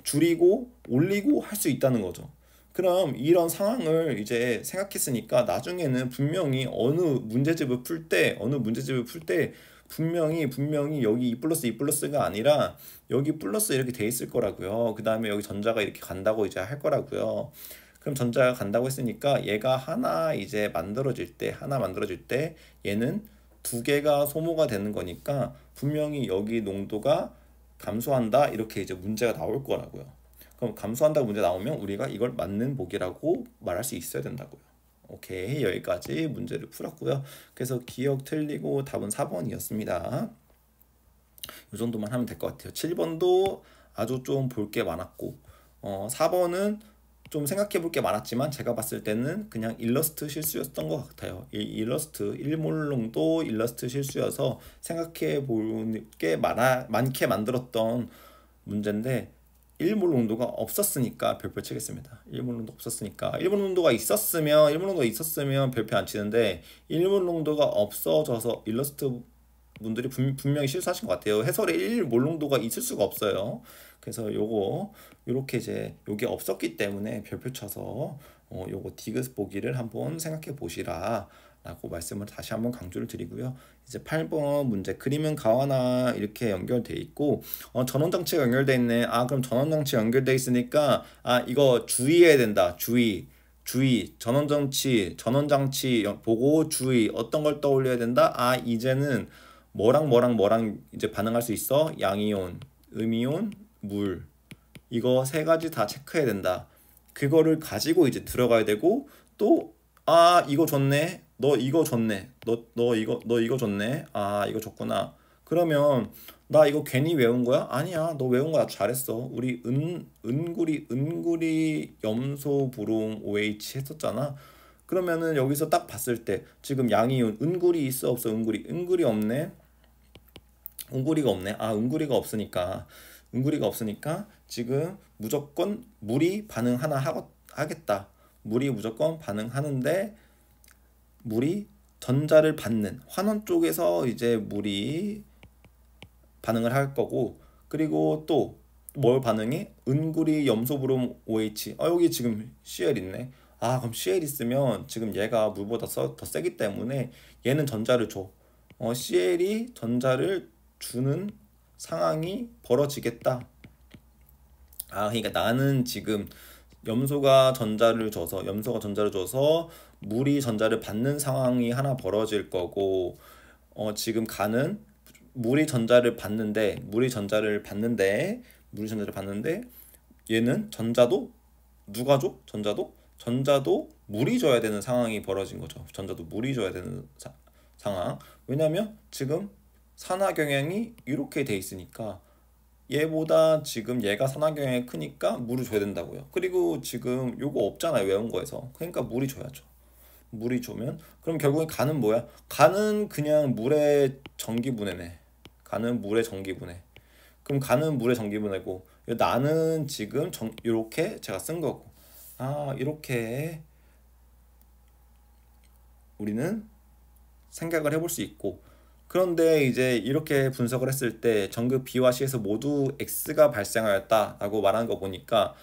줄이고 올리고 할 수 있다는 거죠. 그럼 이런 상황을 이제 생각했으니까, 나중에는 분명히 어느 문제집을 풀 때 분명히 여기 E 플러스가 아니라 여기 플러스 이렇게 돼 있을 거라고요. 그 다음에 여기 전자가 이렇게 간다고 이제 할 거라고요. 그럼 전자가 간다고 했으니까 얘가 하나 만들어질 때 얘는 두 개가 소모가 되는 거니까, 분명히 여기 농도가 감소한다, 이렇게 이제 문제가 나올 거라고요. 그럼 감소한다고 문제 나오면 우리가 이걸 맞는 보기라고 말할 수 있어야 된다고요. 오케이, 여기까지 문제를 풀었고요. 그래서 기억 틀리고 답은 4번이었습니다. 이 정도만 하면 될 것 같아요. 7번도 아주 좀 볼 게 많았고, 4번은 좀 생각해 볼 게 많았지만, 제가 봤을 때는 그냥 일러스트 실수였던 것 같아요. 일러스트, 일몰농도 일러스트 실수여서 생각해 볼 게 많게 만들었던 문제인데, 일몰농도가 없었으니까 별표 치겠습니다. 일몰농도가 있었으면 별표 안 치는데, 일몰농도가 없어져서 일러스트 분들이 분명히 실수하신 것 같아요. 해설에 일몰농도가 있을 수가 없어요. 그래서 요렇게 이제 요게 없었기 때문에 별표 쳐서 요거 디귿 보기를 한번 생각해 보시라 라고 말씀을 다시 한번 강조를 드리고요. 이제 8번 문제, 그림은 가와나 이렇게 연결돼 있고, 전원장치가 연결돼 있네. 그럼 전원장치 연결돼 있으니까 이거 주의해야 된다. 주의. 전원장치 보고 주의. 어떤 걸 떠올려야 된다? 이제는 뭐랑 이제 반응할 수 있어? 양이온, 음이온, 물. 이거 세 가지 다 체크해야 된다. 그거를 가지고 이제 들어가야 되고, 또 이거 줬네. 너 이거 줬네. 너 이거 줬네. 이거 줬구나. 그러면 나 이거 괜히 외운 거야? 아니야. 너 외운 거 아주 잘했어. 우리 은구리 염소 브롬 OH 했었잖아. 그러면은 여기서 딱 봤을 때 지금 양이온, 은구리 있어 없어? 은구리 없네. 은구리가 없네. 은구리가 없으니까 지금 무조건 물이 반응 하겠다. 물이 무조건 반응하는데, 물이 전자를 받는 환원 쪽에서 이제 물이 반응을 할 거고, 그리고 또 뭘 반응해? 은구리 염소브롬 OH. 여기 지금 CL 있네. 그럼 CL 있으면 지금 얘가 물보다 더 세기 때문에 얘는 전자를 줘. CL이 전자를 주는 상황이 벌어지겠다. 그러니까 나는 지금 염소가 전자를 줘서 물이 전자를 받는 상황이 하나 벌어질 거고, 지금 가는 물이 전자를 받는데 얘는 전자도 누가 줘? 전자도 물이 줘야 되는 상황이 벌어진 거죠. 전자도 물이 줘야 되는 상황. 왜냐면 지금 산화 경향이 이렇게 돼 있으니까, 얘보다 지금 얘가 산화 경향이 크니까 물을 줘야 된다고요. 그리고 지금 요거 없잖아요, 외운 거에서. 그러니까 물이 줘야죠. 물이 주면, 그럼 결국엔 간은 뭐야? 간은 그냥 물의 전기분해네. 간은 물의 전기분해. 그럼 가는 물의 전기분해고 나는 지금 이렇게 제가 쓴 거고 이렇게 우리는 생각을 해볼 수 있고 그런데 이제 이렇게 분석을 했을 때 전극 B와 C에서 모두 X가 발생하였다라고 말하는 거 보니까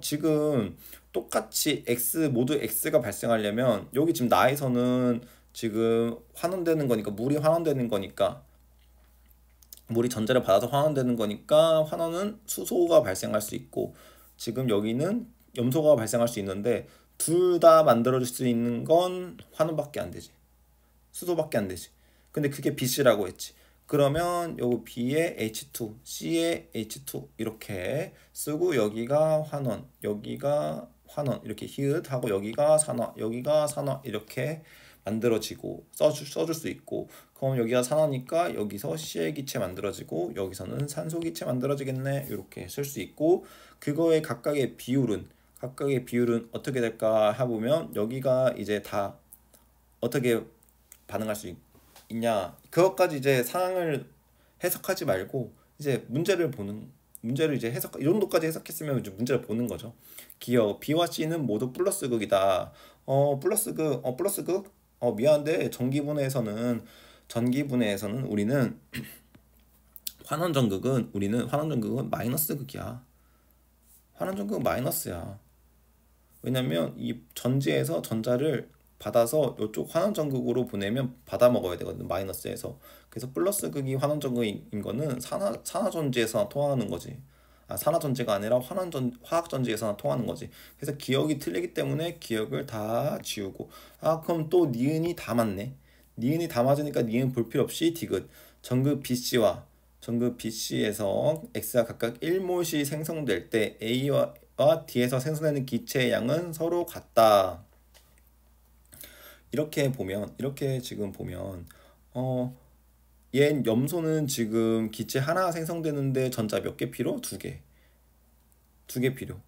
지금 똑같이 모두 X가 발생하려면 여기 지금 나에서는 지금 환원되는 거니까 물이 환원되는 거니까 물이 전자를 받아서 환원되는 거니까 환원은 수소가 발생할 수 있고 지금 여기는 염소가 발생할 수 있는데 둘 다 만들어질 수 있는 건 환원밖에 안 되지. 수소밖에 안 되지. 근데 그게 BC라고 했지. 그러면 요거 B에 H2, C에 H2 이렇게 쓰고 여기가 환원, 여기가 환원 이렇게 히읗 하고 여기가 산화, 여기가 산화 이렇게 만들어지고 써줄 수 있고 그럼 여기가 산화니까 여기서 C의 기체 만들어지고 여기서는 산소 기체 만들어지겠네 이렇게 쓸 수 있고 그거의 각각의 비율은 어떻게 될까 해보면 여기가 이제 다 어떻게 반응할 수 있냐 그것까지 이제 상황을 해석하지 말고 이제 문제를 이제 이 정도까지 해석했으면 이제 문제를 보는 거죠. 기억 B와 C는 모두 플러스 극이다. 플러스 극? 미안한데 전기분해에서는 우리는 환원전극은 마이너스 극이야. 환원전극은 마이너스야. 왜냐면 이 전지에서 전자를 받아서 이쪽 환원전극으로 보내면 받아 먹어야 되거든 마이너스에서. 그래서 플러스 극이 환원전극인 거는 산화전지에서 통하는 거지. 산화전지가 아니라 화학전지에서 통하는 거지. 그래서 기억이 틀리기 때문에 기억을 다 지우고 그럼 또 니은이 다 맞네. 니은이 다 맞으니까 니은 볼 필요 없이 디귿 전극 BC에서 X가 각각 1몰씩 생성될 때 A와 D에서 생성되는 기체의 양은 서로 같다. 이렇게 지금 보면 얘 염소는 지금 기체 하나 생성되는데 전자 몇 개 필요? 두 개 필요.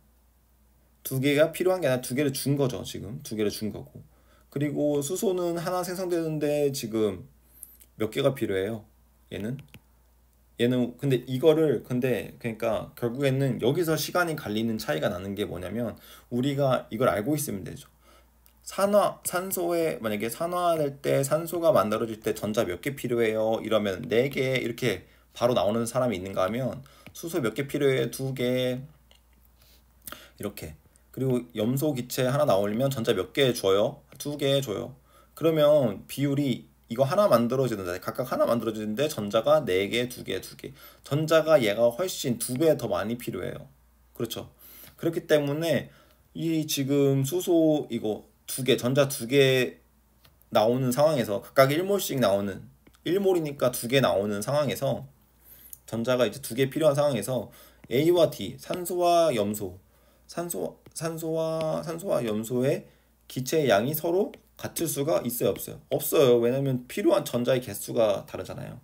두 개가 필요한 게 아니라 두 개를 준 거죠. 지금 두 개를 준 거고. 그리고 수소는 하나 생성되는데 지금 몇 개가 필요해요? 얘는 그러니까 결국에는 여기서 시간이 갈리는 차이가 나는 게 뭐냐면 우리가 이걸 알고 있으면 되죠. 만약에 산화될 때 산소가 만들어질 때 전자 몇 개 필요해요? 이러면 4개 이렇게 바로 나오는 사람이 있는가 하면 수소 몇 개 필요해? 2개 이렇게. 그리고 염소 기체 하나 나오려면 전자 몇 개 줘요? 2개 줘요. 그러면 비율이 이거 하나 만들어지는데 각각 하나 만들어지는데 전자가 4개, 2개, 2개. 전자가 얘가 훨씬 2배 더 많이 필요해요. 그렇죠? 그렇기 때문에 이 지금 수소 이거 전자 2개 나오는 상황에서 각각 1몰씩 나오는 1몰이니까 2개 나오는 상황에서 전자가 이제 2개 필요한 상황에서 A와 D, 산소와 염소의 기체의 양이 서로 같을 수가 있어요, 없어요? 없어요. 왜냐면 필요한 전자의 개수가 다르잖아요.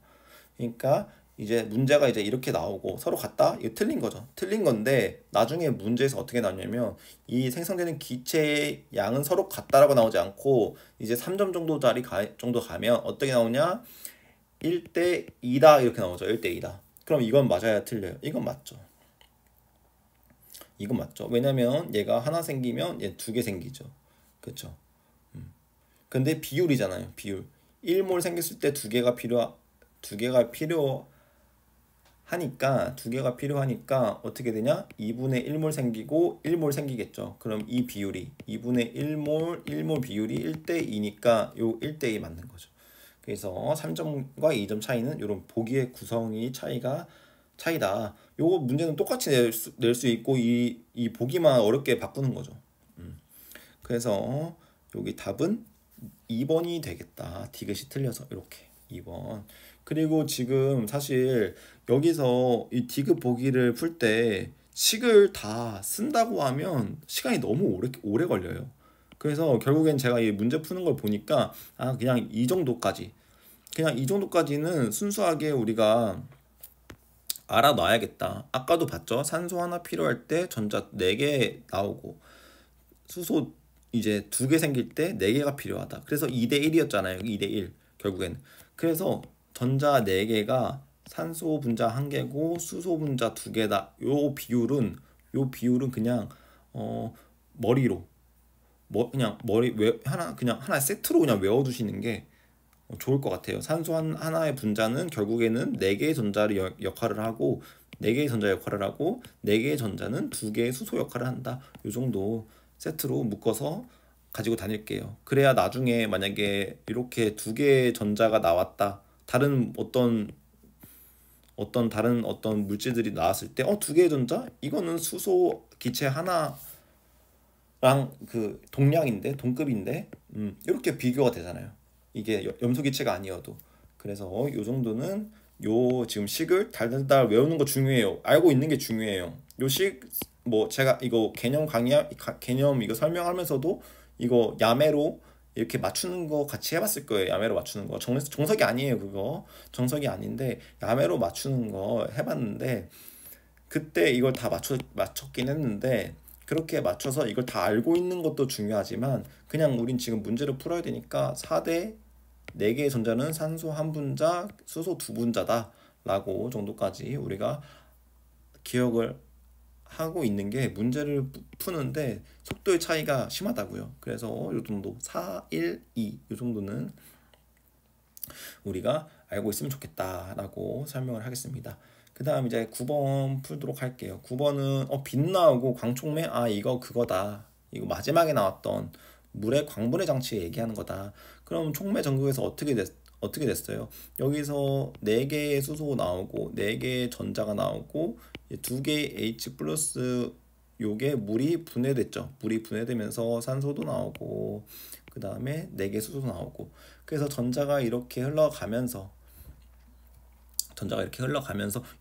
그러니까 이제 문제가 이제 이렇게 나오고 서로 같다? 이거 틀린 거죠. 틀린 건데 나중에 문제에서 어떻게 나오냐면 이 생성되는 기체의 양은 서로 같다라고 나오지 않고 이제 3점 정도 가면 어떻게 나오냐? 1대 2다 이렇게 나오죠. 1대 2다. 그럼 이건 맞아야 틀려요? 이건 맞죠. 왜냐면 얘가 하나 생기면 얘 2개 생기죠. 그렇죠? 근데 비율이잖아요. 비율. 1몰 생겼을 때 2개가 필요하니까 어떻게 되냐? 2분의 1몰 생기고 1몰 생기겠죠. 그럼 이 비율이 2분의 1몰 비율이 1대 2니까 요 1대 2 맞는 거죠. 그래서 3점과 2점 차이는 이런 보기의 구성이 차이다. 요거 문제는 똑같이 낼 수 있고 이 보기만 어렵게 바꾸는 거죠. 그래서 여기 답은 2번이 되겠다. 디귿이 틀려서 이렇게 2번. 그리고 지금 사실 여기서 이 디귿 보기를 풀 때 식을 다 쓴다고 하면 시간이 너무 오래 걸려요. 그래서 결국엔 제가 이 문제 푸는 걸 보니까 그냥 이 정도까지는 순수하게 우리가 알아놔야겠다. 아까도 봤죠? 산소 하나 필요할 때 전자 4개 나오고 수소 이제 2개 생길 때 4개가 필요하다. 그래서 2대 1이었잖아요. 2대 1 결국엔. 그래서 전자 4개가 산소 분자 1개고 수소 분자 2개다. 요 비율은 그냥 머리로 그냥 그냥 하나 세트로 그냥 외워두시는 게 좋을 것 같아요. 산소 하나의 분자는 결국에는 4개의 전자를 역할을 하고 4개의 전자 역할을 하고 4개의 전자는 2개의 수소 역할을 한다. 요 정도 세트로 묶어서 가지고 다닐게요. 그래야 나중에 만약에 이렇게 2개의 전자가 나왔다. 다른 다른 물질들이 나왔을 때 2개의 전자? 이거는 수소 기체 하나랑 그 동급인데 이렇게 비교가 되잖아요. 이게 염소 기체가 아니어도. 그래서 요 정도는 요 지금 식을 달달달 외우는 거 중요해요. 알고 있는 게 중요해요. 요 식 뭐 제가 이거 개념 이거 설명하면서도 이거 야매로 이렇게 맞추는 거 같이 해봤을 거예요. 야매로 맞추는 거 정석이 아니에요. 그거 정석이 아닌데 야매로 맞추는 거 해봤는데 그때 이걸 다 맞췄긴 했는데 그렇게 맞춰서 이걸 다 알고 있는 것도 중요하지만 그냥 우린 지금 문제를 풀어야 되니까 4대 4개의 전자는 산소 1분자, 수소 2분자다 라고 정도까지 우리가 기억을 하고 있는 게 문제를 푸는데 속도의 차이가 심하다고요. 그래서 요 정도 4, 1, 2 요 정도는 우리가 알고 있으면 좋겠다라고 설명을 하겠습니다. 그 다음 이제 9번 풀도록 할게요. 9번은 빛 나오고 광촉매 이거 그거다. 이거 마지막에 나왔던 물의 광분해 장치 얘기하는 거다. 그럼 촉매 전극에서 어떻게 됐어요? 여기서 4개의 수소 나오고 4개의 전자가 나오고 2개의 H 플러스 요게 물이 분해됐죠. 물이 분해되면서 산소도 나오고 그 다음에 4개 수소도 나오고 그래서 전자가 이렇게 흘러가면서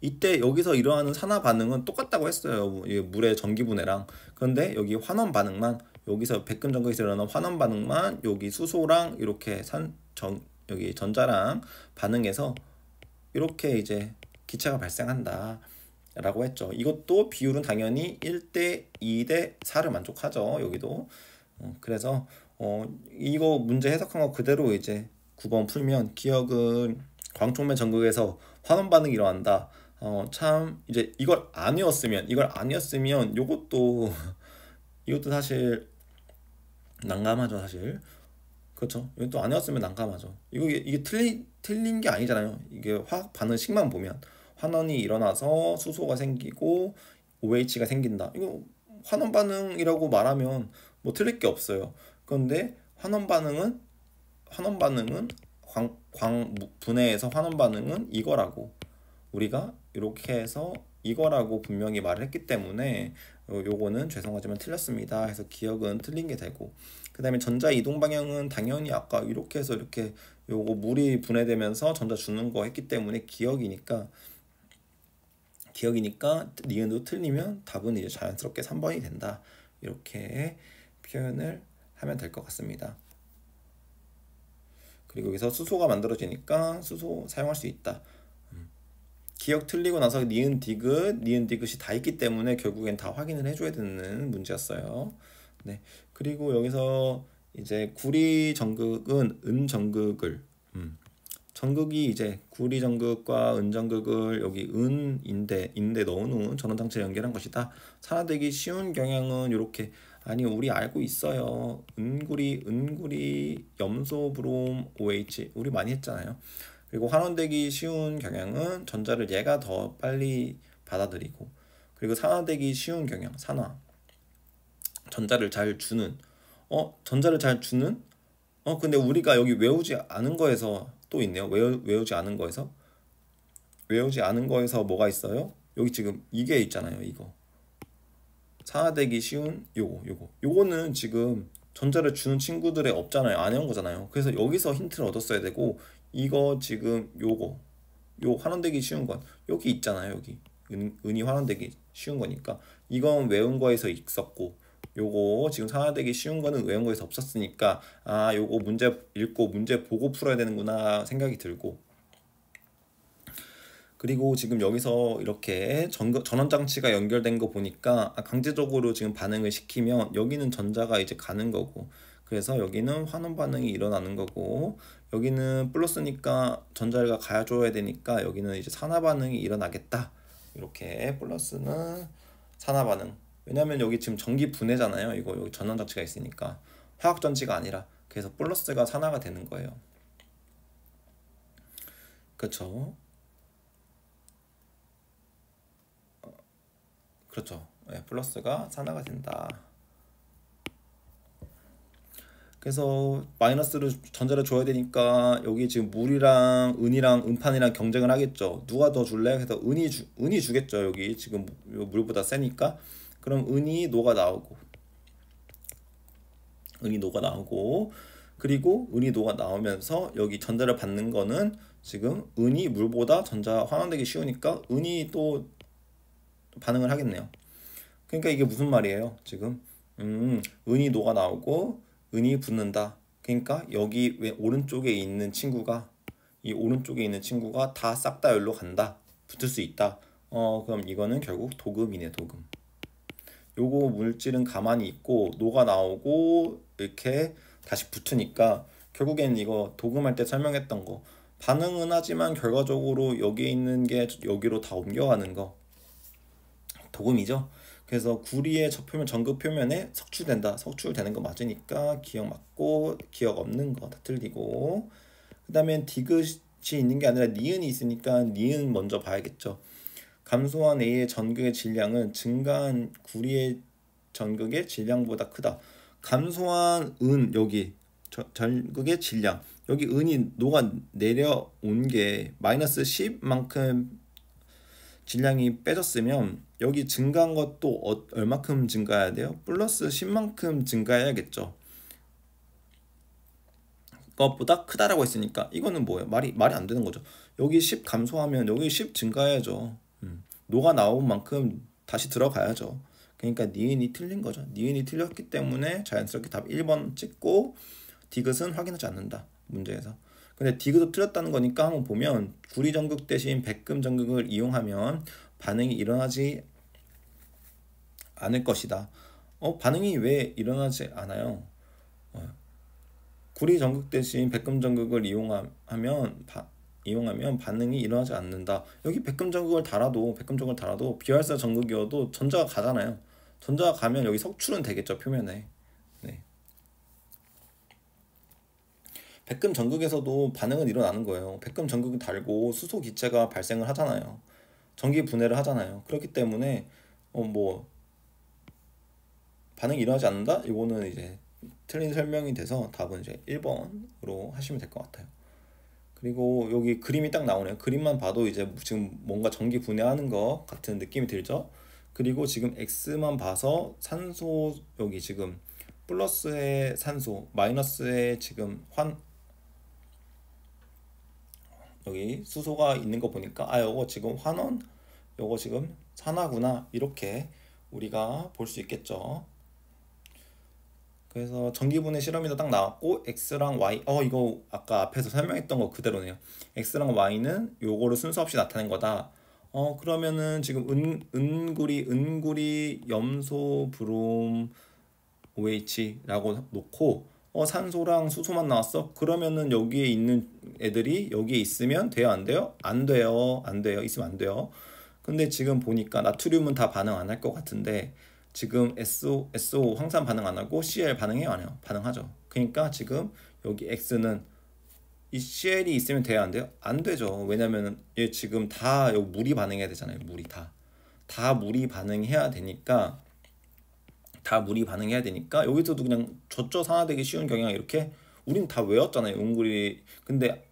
이때 여기서 일어나는 산화 반응은 똑같다고 했어요. 물의 전기 분해랑. 그런데 여기 환원 반응만 여기서 백금 전극에서 일어나는 환원 반응만 여기 수소랑 이렇게 여기 전자랑 반응해서 이렇게 이제 기체가 발생한다 라고 했죠. 이것도 비율은 당연히 1대 2대 4를 만족하죠. 여기도. 그래서 이거 문제 해석한 거 그대로 이제 9번 풀면 기억은 광촉매 전극에서 환원 반응이 일어난다. 참 이제 이걸 아니었으면 이것도 사실 난감하죠. 사실 그렇죠. 이것도 아니었으면 난감하죠. 이게 틀린 게 아니잖아요. 이게 화학 반응식만 보면 환원이 일어나서 수소가 생기고 OH가 생긴다. 이거 환원 반응이라고 말하면 뭐 틀릴 게 없어요. 그런데 환원 반응은 광 분해에서 환원 반응은 이거라고 우리가 이렇게 해서 이거라고 분명히 말을 했기 때문에 요거는 죄송하지만 틀렸습니다 해서 기억은 틀린 게 되고 그 다음에 전자 이동 방향은 당연히 아까 이렇게 해서 이렇게 요거 물이 분해되면서 전자 주는 거 했기 때문에 기억이니까 니은도 틀리면 답은 이제 자연스럽게 3번이 된다 이렇게 표현을 하면 될 것 같습니다. 그리고 여기서 수소가 만들어지니까 수소 사용할 수 있다. 기억 틀리고 나서 니은 디귿이 다 있기 때문에 결국엔 다 확인을 해줘야 되는 문제였어요. 네. 그리고 여기서 이제 구리 전극은 은 전극을 전극이 이제 구리 전극과 은 전극을 여기 은인데 넣은 후 전원 장치를 연결한 것이다. 산화되기 쉬운 경향은 이렇게 아니 우리 알고 있어요. 은구리 염소 브롬 OH 우리 많이 했잖아요. 그리고 환원되기 쉬운 경향은 전자를 얘가 더 빨리 받아들이고 그리고 산화되기 쉬운 경향 전자를 잘 주는 근데 우리가 여기 외우지 않은 거에서 또 있네요. 외우지 않은 거에서 뭐가 있어요? 여기 지금 이게 있잖아요. 이거 산화되기 쉬운 요거는 지금 전자를 주는 친구들의 없잖아요. 안 해온 거잖아요. 그래서 여기서 힌트를 얻었어야 되고 이거 지금 요 환원되기 쉬운 건 여기 있잖아요. 여기 은이 환원되기 쉬운 거니까 이건 외운 거에서 있었고 요거 지금 산화되기 쉬운 거는 외운 거에서 없었으니까 요거 문제 읽고 문제 보고 풀어야 되는구나 생각이 들고 그리고 지금 여기서 이렇게 전원장치가 연결된 거 보니까 강제적으로 지금 반응을 시키면 여기는 전자가 이제 가는 거고 그래서 여기는 환원 반응이 일어나는 거고, 여기는 플러스니까 전자가 가져야 되니까 여기는 이제 산화 반응이 일어나겠다. 이렇게 플러스는 산화 반응. 왜냐면 여기 지금 전기 분해잖아요. 이거 여기 전원장치가 있으니까 화학 전지가 아니라, 그래서 플러스가 산화가 되는 거예요. 그렇죠? 그렇죠. 네, 플러스가 산화가 된다. 그래서 마이너스를 전자를 줘야 되니까 여기 지금 물이랑 은이랑 음판이랑 경쟁을 하겠죠. 누가 더 줄래? 그래서 은이 주겠죠. 여기 지금 물보다 세니까. 그럼 은이 녹아 나오고, 그리고 은이 녹아 나오면서 여기 전자를 받는 거는 지금 은이 물보다 전자 환원되기 쉬우니까 은이 또 반응을 하겠네요. 그러니까 이게 무슨 말이에요? 지금 은이 녹아 나오고 은이 붙는다. 그러니까 여기 왜 오른쪽에 있는 친구가, 이 오른쪽에 있는 친구가 다 싹 다 여기로 간다. 붙을 수 있다. 그럼 이거는 결국 도금이네, 도금. 요거 물질은 가만히 있고 녹아 나오고 이렇게 다시 붙으니까 결국엔 이거 도금할 때 설명했던 거, 반응은 하지만 결과적으로 여기에 있는 게 여기로 다 옮겨가는 거, 도금이죠. 그래서 구리의 저표면 전극 표면에 석출된다. 석출되는 거 맞으니까 기억 맞고, 기억 없는 거 다 틀리고, 그 다음에 디귿이 있는 게 아니라 니은이 있으니까 니은 먼저 봐야겠죠. 감소한 A의 전극의 질량은 증가한 구리의 전극의 질량보다 크다. 감소한 은, 여기 전극의 질량, 여기 은이 녹아 내려온 게 마이너스 10만큼 질량이 빼졌으면 여기 증가한 것도 얼마큼 증가해야 돼요? 플러스 10만큼 증가해야겠죠. 그것보다 크다라고 했으니까 이거는 뭐예요? 말이 안 되는 거죠. 여기 10 감소하면 여기 10 증가해야죠. 녹아 나온 만큼 다시 들어가야죠. 그러니까 니은이 틀린 거죠. 니은이 틀렸기 때문에 자연스럽게 답 1번 찍고, 디귿은 확인하지 않는다, 문제에서. 근데 디귿도 틀렸다는 거니까 한번 보면 구리 전극 대신 백금 전극을 이용하면 반응이 일어나지 않을 것이다. 반응이 왜 일어나지 않아요? 구리 전극 대신 백금 전극을 이용하면 반응이 일어나지 않는다. 여기 백금 전극을 달아도 비활사 전극이어도 전자가 가잖아요. 전자가 가면 여기 석출은 되겠죠, 표면에. 네. 백금 전극에서도 반응은 일어나는 거예요. 백금 전극을 달고 수소 기체가 발생을 하잖아요. 전기 분해를 하잖아요. 그렇기 때문에 뭐 반응이 일어나지 않는다? 이거는 이제 틀린 설명이 돼서 답은 이제 1번으로 하시면 될 것 같아요. 그리고 여기 그림이 딱 나오네요. 그림만 봐도 이제 지금 뭔가 전기 분해하는 것 같은 느낌이 들죠. 그리고 지금 X만 봐서 산소, 여기 지금 플러스의 산소, 마이너스의 지금 여기 수소가 있는 거 보니까 요거 지금 환원, 요거 지금 산화구나, 이렇게 우리가 볼 수 있겠죠. 그래서 전기분해 실험이도 딱 나왔고, X랑 Y, 이거 아까 앞에서 설명했던 거 그대로네요. X랑 Y는 요거를 순서 없이 나타낸 거다. 그러면은 지금 은구리 염소 브롬 OH라고 놓고, 산소랑 수소만 나왔어? 그러면은 여기에 있는 애들이 여기에 있으면 돼요, 안 돼요? 안 돼요, 안 돼요. 있으면 안 돼요. 근데 지금 보니까 나트륨은 다 반응 안 할 것 같은데, 지금 SO 황산 반응 안 하고 CL 반응해요, 안 해요? 반응하죠. 그러니까 지금 여기 X는 이 CL이 있으면 돼요, 안 돼요? 안 되죠. 왜냐면은 얘 지금 다 여기 물이 반응해야 되잖아요. 물이 다 물이 반응해야 되니까, 여기서도 그냥 젖저 산화되기 쉬운 경향, 이렇게 우린 다 외웠잖아요, 웅구리. 근데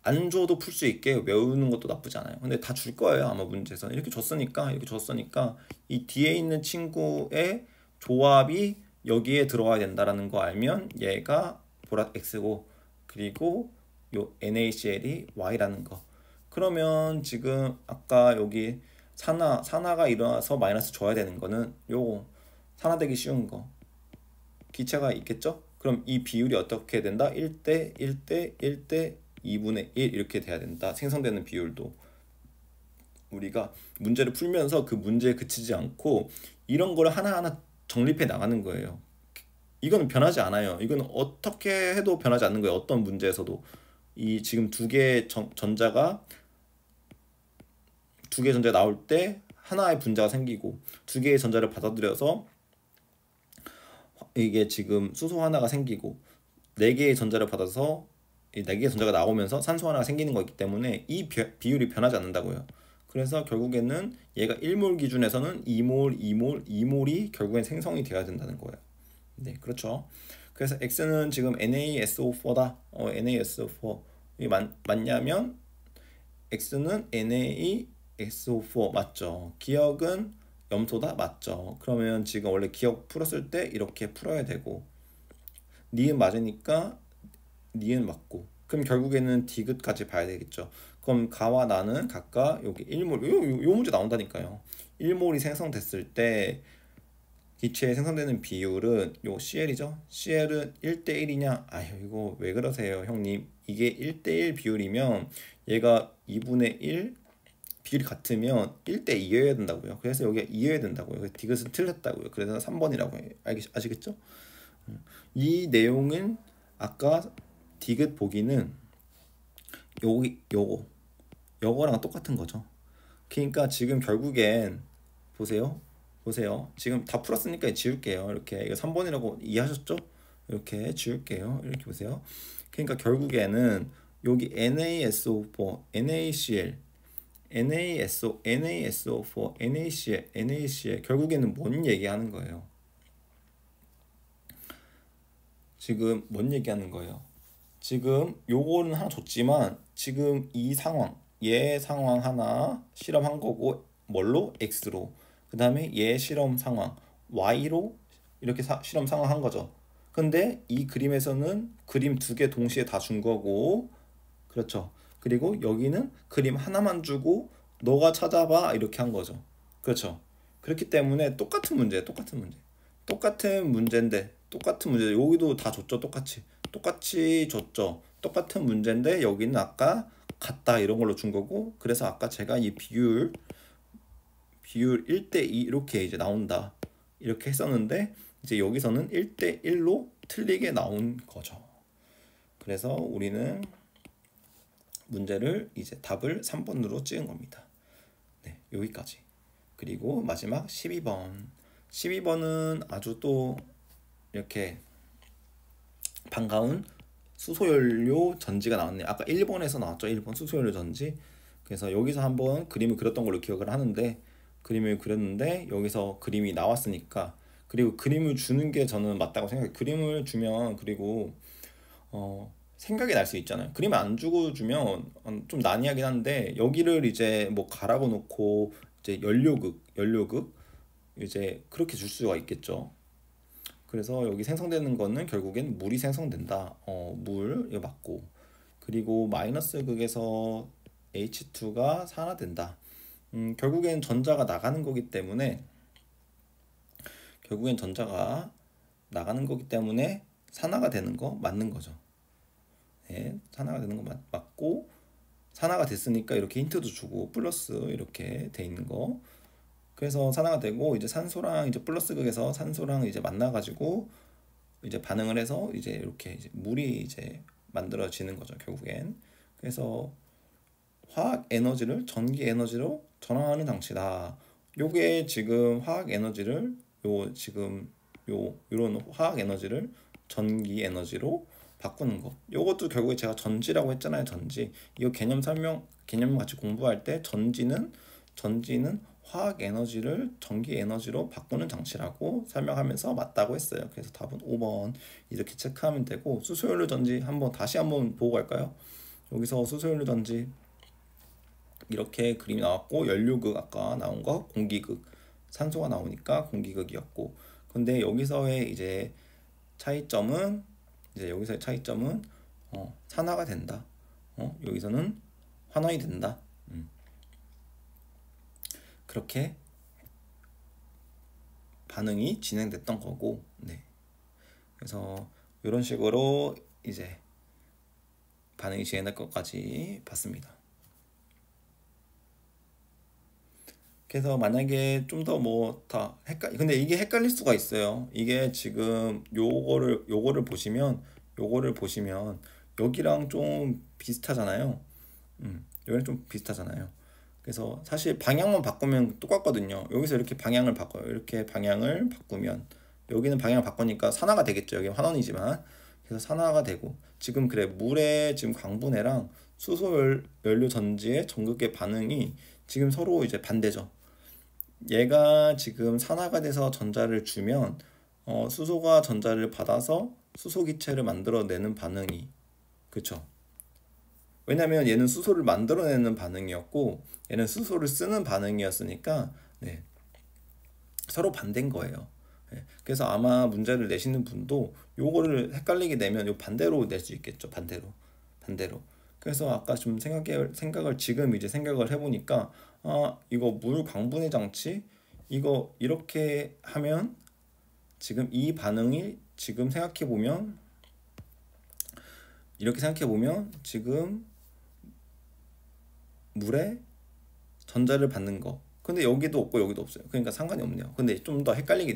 안 줘도 풀 수 있게 외우는 것도 나쁘지 않아요. 근데 다 줄 거예요, 아마 문제에서. 이렇게 줬으니까 이 뒤에 있는 친구의 조합이 여기에 들어와야 된다라는 거 알면 얘가 보랏 X고, 그리고 요 NaCl이 Y라는 거. 그러면 지금 아까 여기 산화가 일어나서 마이너스 줘야 되는 거는 요 산화되기 쉬운 거, 기체가 있겠죠? 그럼 이 비율이 어떻게 된다? 1대 1대 1대 2분의 1 이렇게 돼야 된다. 생성되는 비율도. 우리가 문제를 풀면서 그 문제에 그치지 않고 이런 걸 하나하나 정립해 나가는 거예요. 이거는 변하지 않아요. 이거는 어떻게 해도 변하지 않는 거예요. 어떤 문제에서도. 이 지금 두 개의 전자가 나올 때 하나의 분자가 생기고 두 개의 전자를 받아들여서 이게 지금 수소 하나가 생기고 네 개의 전자를 받아서 이 네 개의 전자가 나오면서 산소 하나가 생기는 거기 때문에 이 비율이 변하지 않는다고요. 그래서 결국에는 얘가 1몰 기준에서는 2몰, 2몰, 2몰이 결국엔 생성이 되어야 된다는 거예요. 네, 그렇죠. 그래서 X는 지금 NaSO4다. NaSO4. 이게 맞냐면 X는 NaSO4 맞죠? 기억은 염소다 맞죠? 그러면 지금 원래 기억 풀었을 때 이렇게 풀어야 되고 니은 맞으니까 니은 맞고 그럼 결국에는 디귿까지 봐야 되겠죠. 그럼 가와 나는 각각 여기 1몰 요 문제 나온다니까요. 1몰이 생성됐을 때 기체에 생성되는 비율은 요 CL이죠. CL은 1대1이냐? 아유 이거 왜 그러세요 형님. 이게 1대1 비율이면 얘가 2분의 1 비율이 같으면 1대2여야 된다고요. 그래서 여기가 2여야 된다고요. 그래서 디귿은 틀렸다고요. 그래서 3번이라고 해요. 아시겠죠? 이 내용은 아까 디귿 보기는 요거랑 똑같은 거죠. 그러니까 지금 결국엔 보세요. 지금 다 풀었으니까 지울게요. 이렇게 이거 3번이라고 이해하셨죠? 이렇게 지울게요. 이렇게 보세요. 그러니까 결국에는 여기 NaSO4, NaCl, NaSO4, NaCl 결국에는 뭔 얘기하는 거예요? 지금 뭔 얘기하는 거예요? 지금 요거는 하나 줬지만 지금 이 상황 얘 상황 하나 실험한 거고 뭘로? X로 그 다음에 얘 실험 상황 Y로 이렇게 실험 상황 한 거죠. 근데 이 그림에서는 그림 두 개 동시에 다 준 거고 그렇죠. 그리고 여기는 그림 하나만 주고 너가 찾아봐 이렇게 한 거죠. 그렇죠. 그렇기 때문에 똑같은 문제인데 똑같은 문제 여기도 다 줬죠. 똑같이 줬죠. 똑같은 문제인데 여기는 아까 같다 이런 걸로 준 거고 그래서 아까 제가 이 비율 1대2 이렇게 이제 나온다 이렇게 했었는데 이제 여기서는 1대1로 틀리게 나온 거죠. 그래서 우리는 문제를 이제 답을 3번으로 찍은 겁니다. 네, 여기까지. 그리고 마지막 12번. 12번은 아주 또 이렇게 반가운 수소연료 전지가 나왔네요. 아까 1번에서 나왔죠. 1번 수소연료 전지. 그래서 여기서 한번 그림을 그렸던 걸로 기억을 하는데 그림을 그렸는데 여기서 그림이 나왔으니까 그리고 그림을 주는 게 저는 맞다고 생각해요. 그림을 주면 그리고 생각이 날 수 있잖아요. 그림을 안 주고 주면 좀 난이하긴 한데 여기를 이제 뭐 가라고 놓고 이제 연료극 이제 그렇게 줄 수가 있겠죠. 그래서 여기 생성되는 거는 결국엔 물이 생성된다. 물 이거 맞고 그리고 마이너스 극에서 H2가 산화된다. 결국엔 전자가 나가는 거기 때문에 산화가 되는 거 맞는 거죠. 네, 산화가 되는 거 맞고 산화가 됐으니까 이렇게 힌트도 주고 플러스 이렇게 돼 있는 거. 그래서 산화가 되고 이제 산소랑 이제 플러스 극에서 산소랑 이제 만나가지고 이제 반응을 해서 이제 이렇게 이제 물이 이제 만들어지는 거죠 결국엔. 그래서 화학 에너지를 전기 에너지로 전환하는 장치다. 요게 지금 화학 에너지를 요런 화학 에너지를 전기 에너지로 바꾸는 거. 요것도 결국에 제가 전지라고 했잖아요. 전지. 이거 개념 같이 공부할 때 전지는 화학 에너지를 전기 에너지로 바꾸는 장치라고 설명하면서 맞다고 했어요. 그래서 답은 5번 이렇게 체크하면 되고 수소연료 전지 다시 한번 보고 갈까요? 여기서 수소연료 전지 이렇게 그림이 나왔고 연료극 아까 나온 거 공기극 산소가 나오니까 공기극이었고 근데 여기서의 이제 차이점은 산화가 된다. 여기서는 환원이 된다. 그렇게 반응이 진행됐던 거고, 네. 그래서 이런 식으로 이제 반응이 진행될 것까지 봤습니다. 그래서 만약에 좀 더 뭐 다 근데 이게 헷갈릴 수가 있어요. 이게 지금 요거를 보시면 여기랑 좀 비슷하잖아요. 여기랑 좀 비슷하잖아요. 그래서 사실 방향만 바꾸면 똑같거든요. 여기서 이렇게 방향을 바꿔요. 이렇게 방향을 바꾸면 여기는 방향을 바꾸니까 산화가 되겠죠. 여기 환원이지만 그래서 산화가 되고 지금 그래 물의 지금 광분해랑 연료 전지의 전극의 반응이 지금 서로 이제 반대죠. 얘가 지금 산화가 돼서 전자를 주면 수소가 전자를 받아서 수소 기체를 만들어내는 반응이 그쵸? 왜냐면 얘는 수소를 만들어내는 반응이었고 얘는 수소를 쓰는 반응이었으니까 네, 서로 반대인 거예요. 네, 그래서 아마 문제를 내시는 분도 요거를 헷갈리게 내면 요 반대로 낼 수 있겠죠. 반대로. 그래서 아까 좀 생각을 지금 이제 생각을 해보니까 아 이거 물 광분해 장치 이거 이렇게 하면 지금 이 반응이 지금 생각해 보면 이렇게 생각해 보면 지금 물에 전자를 받는 거. 근데 여기도 없고 여기도 없어요. 그러니까 상관이 없네요. 근데 좀 더 헷갈리게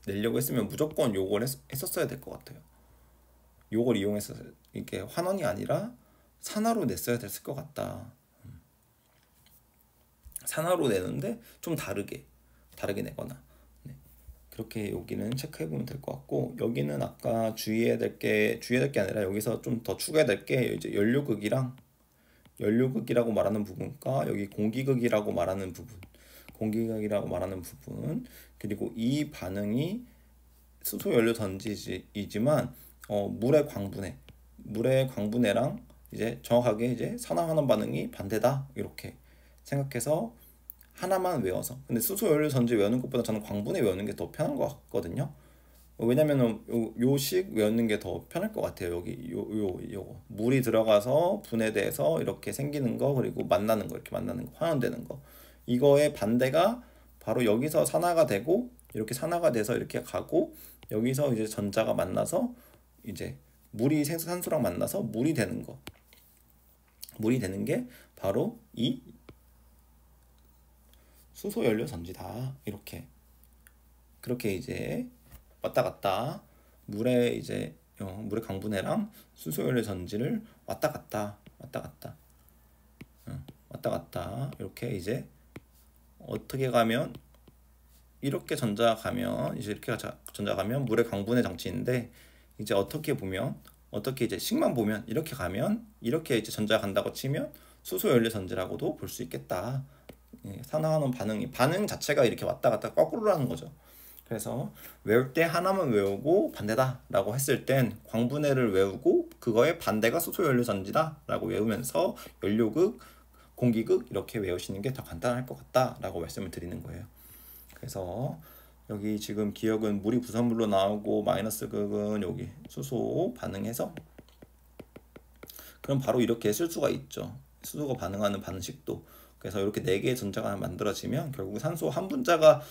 내려고 했으면 무조건 요걸 했었어야 될 것 같아요. 요걸 이용해서 이게 환원이 아니라 산화로 냈어야 됐을 것 같다. 산화로 내는데 좀 다르게 내거나 네. 그렇게 여기는 체크해 보면 될 것 같고 여기는 아까 주의해야 될 게 아니라 여기서 좀 더 추가해야 될 게 이제 연료극이라고 말하는 부분과 여기 공기극이라고 말하는 부분 그리고 이 반응이 수소 연료 전지이지만 물의 광분해랑 이제 정확하게 이제 산화환원 반응이 반대다 이렇게 생각해서 하나만 외워서 근데 수소 연료 전지 외우는 것보다 저는 광분해 외우는 게 더 편한 것 같거든요. 왜냐면은 요식 외우는 게 더 편할 것 같아요. 여기 요거 물이 들어가서 분해돼서 이렇게 생기는 거 그리고 만나는 거 이렇게 만나는 거 환원되는 거 이거의 반대가 바로 여기서 산화가 되고 이렇게 산화가 돼서 이렇게 가고 여기서 이제 전자가 만나서 이제 물이 산소랑 만나서 물이 되는 게 바로 이 수소 연료 전지다 이렇게 그렇게 이제 왔다 갔다 물의 강분해랑 수소연료 전지를 왔다 갔다 이렇게 이제 어떻게 가면 이렇게 전자 가면 이제 이렇게 전자 가면 물의 강분해 장치인데 이제 어떻게 이제 식만 보면 이렇게 가면 이렇게 이제 전자가 간다고 치면 수소연료 전지라고도 볼 수 있겠다. 산화하는 반응 자체가 이렇게 왔다 갔다 거꾸로라는 거죠. 그래서 외울 때 하나만 외우고 반대다 라고 했을 땐 광분해를 외우고 그거의 반대가 수소연료 전지다 라고 외우면서 연료극, 공기극 이렇게 외우시는 게 더 간단할 것 같다 라고 말씀을 드리는 거예요. 그래서 여기 지금 기억은 물이 부산물로 나오고 마이너스 극은 여기 수소 반응해서 그럼 바로 이렇게 쓸 수가 있죠. 수소가 반응하는 반응식도 그래서 이렇게 4개의 전자가 만들어지면 결국 산소 한 분자가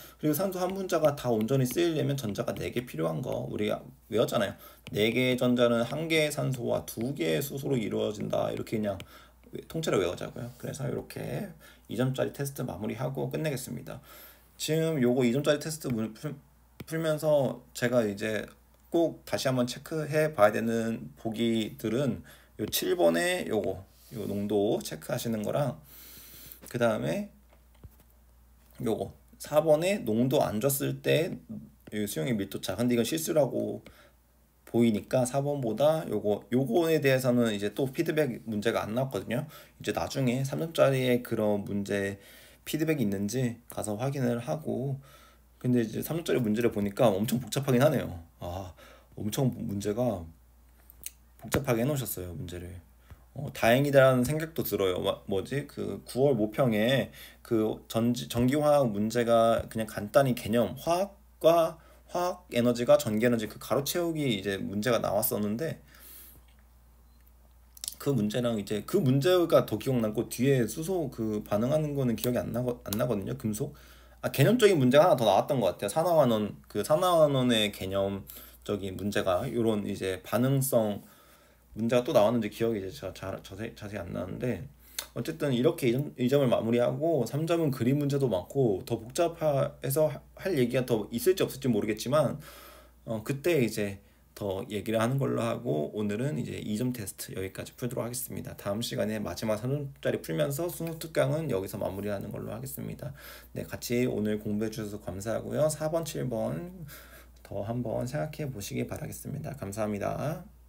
다 온전히 쓰이려면 전자가 4개 필요한 거 우리가 외웠잖아요. 4개의 전자는 1개의 산소와 2개의 수소로 이루어진다. 이렇게 그냥 통째로 외우자고요. 그래서 이렇게 2점짜리 테스트 마무리하고 끝내겠습니다. 지금 요거 2점짜리 테스트 풀면서 제가 이제 꼭 다시 한번 체크해 봐야 되는 보기들은 요 7번에 요 농도 체크하시는 거랑 그 다음에 요거 4번에 농도 안 줬을 때 수용의 밀도차 근데 이건 실수라고 보이니까 4번보다 요거에 대해서는 이제 또 피드백 문제가 안 나왔거든요. 이제 나중에 3점짜리의 그런 문제 피드백이 있는지 가서 확인을 하고 근데 이제 3점짜리 문제를 보니까 엄청 복잡하긴 하네요. 엄청 문제가 복잡하게 해놓으셨어요 문제를. 다행이다라는 생각도 들어요. 뭐지? 그 9월 모평에 그 전기화학 문제가 그냥 간단히 개념 화학 에너지가 전기 에너지 그 가로 채우기 이제 문제가 나왔었는데 그 문제랑 이제 그 문제가 더 기억나고 뒤에 수소 그 반응하는 거는 기억이 안 나거든요. 금속. 개념적인 문제가 하나 더 나왔던 것 같아요. 산화환원의 개념적인 문제가 요런 이제 반응성 문제가 또 나왔는지 기억이 이제 제가 자세히 안 나는데 어쨌든 이렇게 이 점을 마무리하고 3점은 그림 문제도 많고 더 복잡해서 할 얘기가 더 있을지 없을지 모르겠지만 그때 이제 더 얘기를 하는 걸로 하고 오늘은 이제 2점 테스트 여기까지 풀도록 하겠습니다. 다음 시간에 마지막 3점짜리 풀면서 수능 특강은 여기서 마무리하는 걸로 하겠습니다. 네, 같이 오늘 공부해 주셔서 감사하고요. 4번, 7번 더 한번 생각해 보시기 바라겠습니다. 감사합니다.